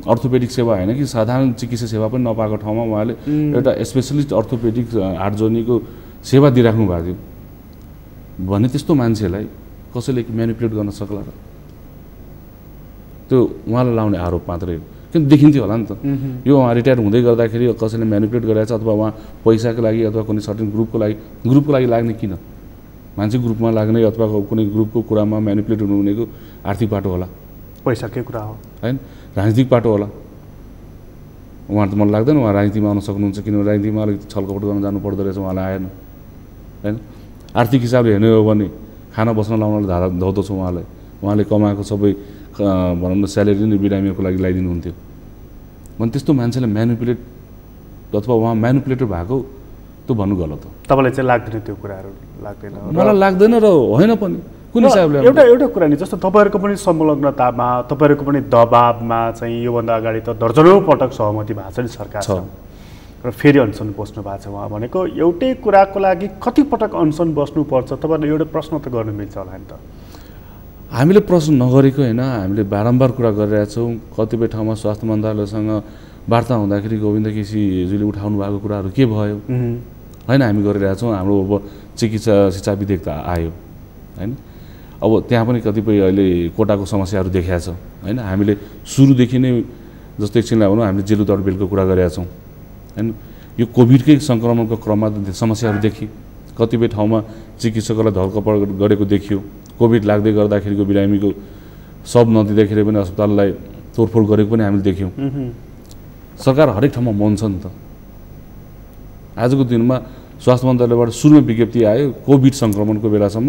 अर्थोपेडिक सेवा होइन कि साधारण चिकित्सा सेवा पनि नपाएको ठाउँमा उहाँले एउटा स्पेसलिस्ट अर्थोपेडिक हार्ट जोर्नीको सेवा दिइराख्नु भएको थियो भने त्यस्तो मान्छेलाई कसैले म्यानिपुलेट गर्न सक्ला र? त्यो उहाँलाई लाउने आरोप मात्रै, किन देखिन्थ्यो होला नि त। यो उहाँ रिटायर हुँदै गर्दाखेरि कसैले म्यानिपुलेट गरिरहेछ अथवा उहाँ पैसाको लागि अथवा कुनै सर्टेन ग्रुपको लागि लाग्ने किन, मान्छे ग्रुपमा लाग्ने अथवा कुनै ग्रुपको कुरामा म्यानिपुलेट हुनु भनेको आर्थिक बाटो होला, पैसाकै कुरा हो होइन, राजनीतिक बाटो होला। उहाँ त मलाई लाग्दैन उहाँ राजनीतिमा आउन सक्नुहुन्छ, किनभने राजनीतिमा अलिक छलकपट गर्न जानु पर्दो रहेछ, उहाँलाई आएन होइन। आर्थिक हिसाबले हेर्ने हो भने खाना बस्न लाउनलाई धौधो छ उहाँलाई, उहाँले कमाएको सबै भनौँ न स्यालेरी नै बिरामीहरूको लागि लगाइदिनुहुन्थ्यो भने त्यस्तो मान्छेलाई म्यानिपुलेट अथवा उहाँ म्यानिपुलेटर भएको त्यो भन्नु गलत हो। तपाईँलाई चाहिँ लाग्दैन त्यो कुराहरू? लाग्दैन, मलाई लाग्दैन र होइन पनि कुन हिसाबले। एउटा कुरा नि, जस्तो तपाईँहरूको पनि संलग्नतामा तपाईँहरूको पनि दबाबमा चाहिँ योभन्दा अगाडि त दर्जनौँ पटक सहमति भएको छ नि सरकारसँग, र फेरि अनसन बस्नु भएको छ उहाँ, भनेको एउटै कुराको लागि कति पटक अनसन बस्नुपर्छ? तपाईँहरूले एउटा प्रश्न त गर्नु मिल्छ होला नि त। हामीले प्रश्न नगरेको होइन, हामीले बारम्बार कुरा गरिरहेछौँ। कतिपय ठाउँमा स्वास्थ्य मन्त्रालयसँग वार्ता हुँदाखेरि गोविन्द केसीजीले उठाउनु भएको कुराहरू के भयो होइन, हामी गरिरहेछौँ। हाम्रो अब चिकित्सा शिक्षा विधेयक आयो होइन, अब त्यहाँ पनि कतिपय अहिले कोटाको समस्याहरू देखाएको छ होइन। हामीले सुरुदेखि नै जस्तो एकछिनलाई भनौँ हामीले जेलु तडबिलको कुरा गरेका छौँ होइन। यो कोभिडकै सङ्क्रमणको क्रममा समस्याहरू देखियो, कतिपय ठाउँमा चिकित्सकलाई धरपकड गरेको देखियो, कोभिड लाग्दै गर्दाखेरिको बिरामीको सब नदिँदाखेरि पनि अस्पताललाई तोडफोड गरेको पनि हामीले देख्यौँ। सरकार हरेक ठाउँमा मौन छ नि त। आजको दिनमा स्वास्थ्य मन्त्रालयबाट सुरुमा विज्ञप्ति आयो कोभिड सङ्क्रमणको बेलासम्म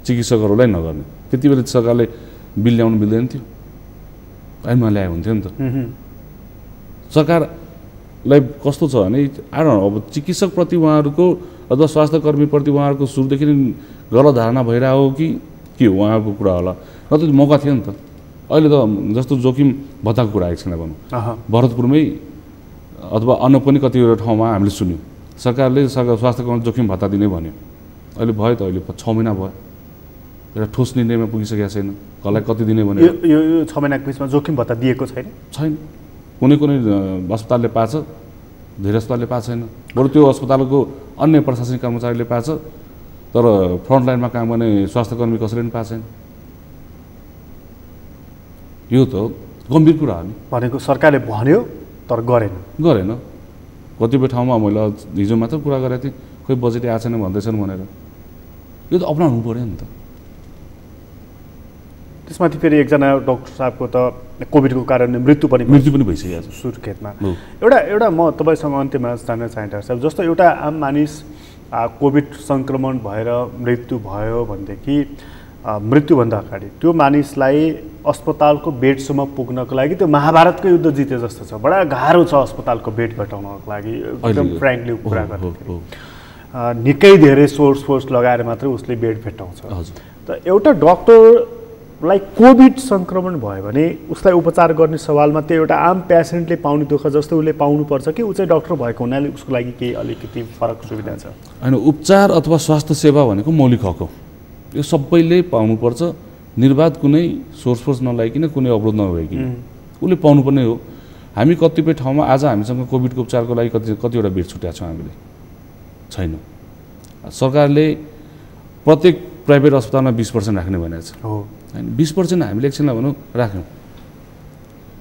चिकित्सकहरूलाई नगर्ने, त्यति बेला सरकारले बिल ल्याउनु मिल्दैन थियो, ऐनमा ल्याए हुन्थ्यो नि त। सरकारलाई कस्तो छ भने अब चिकित्सकप्रति उहाँहरूको अथवा स्वास्थ्य कर्मीप्रति उहाँहरूको सुरुदेखि नै गलत धारणा भइरहेको हो कि के हो उहाँहरूको कुरा होला, न त मौका थियो नि त। अहिले त जस्तो जोखिम भत्ताको कुरा एकछिन भनौँ, भरतपुरमै अथवा अन्य पनि कतिवटा ठाउँमा हामीले सुन्यौँ सरकारले स्वास्थ्य कर्मी जोखिम भत्ता दिने भन्यो अहिले भयो त, अहिले 6 महिना भयो, एउटा ठोस निर्णयमा पुगिसकेको छैन। कसलाई कति दिने भनेर यो 6 महिनाको बिचमा जोखिम भत्ता दिएको छैन। कुनै कुनै अस्पतालले पाछ, धेरै अस्पतालले पाएको छैन। बरु त्यो अस्पतालको अन्य प्रशासनिक कर्मचारीले पाछ, तर फ्रन्टलाइनमा काम गर्ने स्वास्थ्यकर्मी कसैले पनि पाएको छैन। यो त गम्भीर कुरा हो नि। भनेको सरकारले भन्यो तर गरेन। कतिपय ठाउँमा मैले हिजो मात्र कुरा गरेको थिएँ, खोइ बजेट आएको छैन भन्दैछन् भनेर। यो त अपनाउनु पऱ्यो नि त। त्यसमाथि फेरि एकजना डाक्टर साहबको त कोभिडको कारणले मृत्यु पनि भइसकेको छ सुर्खेतमा। एउटा म तपाईँसँग अन्त्यमा जान्न चाहे डाक्टर साहब, जस्तो एउटा आम मानिस कोभिड सङ्क्रमण भएर मृत्यु भयो भनेदेखि मृत्युभन्दा अगाडि त्यो मानिसलाई अस्पतालको बेडसम्म पुग्नको लागि त्यो महाभारतको युद्ध जिते जस्तो छ। बडा गाह्रो छ अस्पतालको बेड भेटाउनको लागि, एकदम फ्रेङ्कली कुरा गर्दाखेरि निकै धेरै फोर्स लगाएर मात्रै उसले बेड भेटाउँछ। त एउटा डक्टरलाई कोभिड सङ्क्रमण भयो भने उसलाई उपचार गर्ने सवालमा त्यो एउटा आम पेसेन्टले पाउने दुःख जस्तो उसले पाउनुपर्छ कि ऊ चाहिँ डक्टर भएको हुनाले उसको लागि केही अलिकति फरक सुविधा छ? होइन, उपचार अथवा स्वास्थ्य सेवा भनेको मौलिक हक हो। यो सबैले पाउनुपर्छ, निर्वाध कुनै सोर्स नलाइकन, कुनै अवरोध नभइकन उसले पाउनुपर्ने हो। हामी कतिपय ठाउँमा आज हामीसँग कोभिडको उपचारको लागि कतिवटा बेड छुट्याएको छौँ हामीले, छैन। सरकारले प्रत्येक प्राइभेट अस्पतालमा 20% राख्ने भनेको छ होइन। 20% हामीले एकछिनलाई भनौँ राख्यौँ,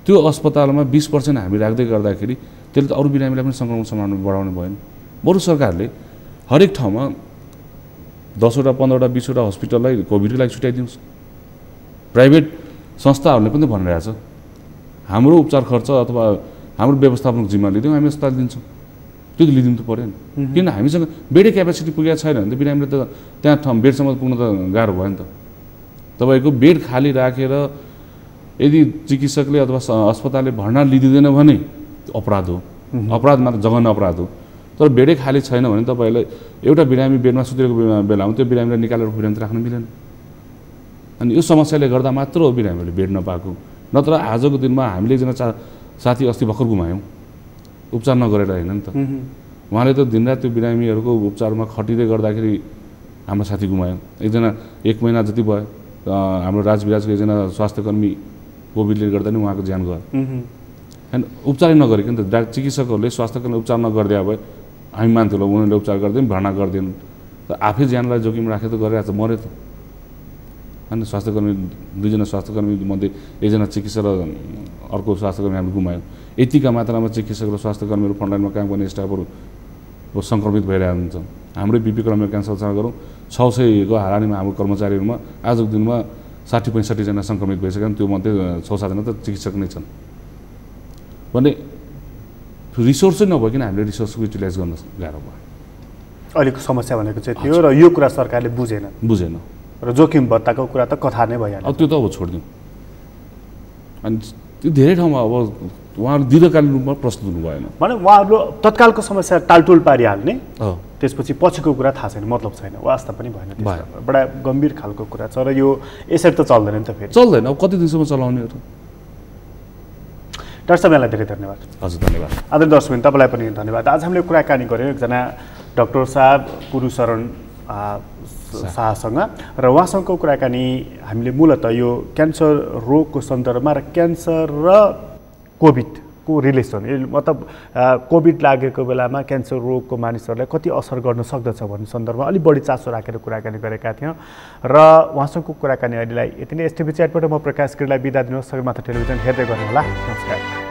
त्यो अस्पतालमा 20% हामी राख्दै गर्दाखेरि त्यसले त अरू बिरामीलाई पनि सङ्क्रमण सम्भावना बढाउनु भएन। बरु सरकारले हरेक ठाउँमा 10वटा 15वटा 20वटा हस्पिटललाई कोभिडको लागि छुट्याइदिनुहोस्। प्राइभेट संस्थाहरूले पनि भनिरहेको छ हाम्रो उपचार खर्च अथवा हाम्रो व्यवस्थापनको जिम्मा लिदिउँ, हामी अस्पताल दिन्छौँ। त्यो त लिदिनु त पऱ्यो नि, किन हामीसँग बेडै क्यापेसिटी पुगेको छैन भने त बिरामीले त त्यहाँ बेडसम्म पुग्न त गाह्रो भयो नि त। तपाईँको बेड खाली राखेर यदि चिकित्सकले अथवा अस्पतालले भर्ना लिदिँदैन भने अपराध हो, अपराध मात्र जघन्य अपराध हो। तर बेडै खाली छैन भने तपाईँलाई एउटा बिरामी बेडमा सुतेको बेलामा त्यो बिरामीलाई निकालेर बिरामी राख्न मिलेन। अनि यो समस्याले गर्दा मात्र हो बिरामीहरूले बेड नपाएको, नत्र आजको दिनमा हामीले एकजना साथी अस्ति भर्खर गुमायौँ, उपचार नगरेर होइन नि त। उहाँले त दिनरात त्यो बिरामीहरूको उपचारमा खटिँदै गर्दाखेरि हाम्रो साथी गुमायौँ। एकजना 1 महिना जति भयो हाम्रो राजविराजको एकजना स्वास्थ्यकर्मी कोभिडले गर्दा नि उहाँको ज्यान गयो होइन। उपचारै नगरिकन त चिकित्सकहरूले स्वास्थ्यकर्मी उपचार नगरिदिए भए हामी मान्थ्यौँ उनीहरूले उपचार गरिदिउँ, भर्ना गरिदिउँ, त आफै ज्यानलाई जोखिम राखेर त गरिरहेको छ, मऱ्यो त होइन। स्वास्थ्यकर्मी 2जना स्वास्थ्यकर्मी मध्ये एकजना चिकित्सक र अर्को स्वास्थ्यकर्मी हामीले गुमायौँ। यतिका मात्रामा चिकित्सक र स्वास्थ्यकर्मीहरू फ्रन्टलाइनमा काम गर्ने स्टाफहरू सङ्क्रमित भइरहेको हुन्छ। हाम्रै बिपी क्रममा क्यान्सरसँग गरौँ 600को हारानीमा हाम्रो कर्मचारीहरूमा आजको दिनमा 60-65 जना सङ्क्रमित भइसक्यो। त्यो मध्ये 6-7 जना त चिकित्सक नै छन् भने रिसोर्सै नभइकन हामीले रिसोर्सको युटिलाइज गर्न गाह्रो भयो। अहिलेको समस्या भनेको चाहिँ त्यो, र यो कुरा सरकारले बुझेन र जोखिम भत्ताको कुरा त कथा नै भइहाल्यो। अब त्यो त अब छोडिदिउँ। अनि त्यो धेरै ठाउँमा अब उहाँहरू दीर्घकालीन रूपमा प्रस्तुत हुनु भएन भने उहाँहरू तत्कालको समस्या टालटुल पारिहाल्ने, त्यसपछि पछिको कुरा थाहा छैन, मतलब छैन, वास्ता पनि भएन। बडा गम्भीर खालको कुरा छ र यो यसरी त चल्दैन नि त, फेरि चल्दैन। अब कति दिनसम्म चलाउने हो? डाक्टर साहब, यहाँलाई धेरै धन्यवाद। हजुर धन्यवाद। आदरणीय दर्शकबिन, तपाईँलाई पनि धन्यवाद। आज हामीले कुराकानी गऱ्यौँ एकजना डाक्टर साहब गुरुशरण शाहसँग, र उहाँसँगको कुराकानी हामीले मूलतः यो क्यान्सर रोगको सन्दर्भमा र क्यान्सर र कोभिडको रिलेसन, मतलब कोभिड लागेको बेलामा क्यान्सर रोगको मानिसहरूलाई कति असर गर्न सक्दछ भन्ने सन्दर्भमा अलिक बढी चासो राखेर कुराकानी गरेका थियौँ। र उहाँसँगको कुराकानी अहिलेलाई यति नै। एसटिभी च्याटबाट म प्रकाश गिरीलाई बिदा दिनुहोस्। सबै मात्र टेलिभिजन हेर्दै गर्नुहोला। नमस्कार।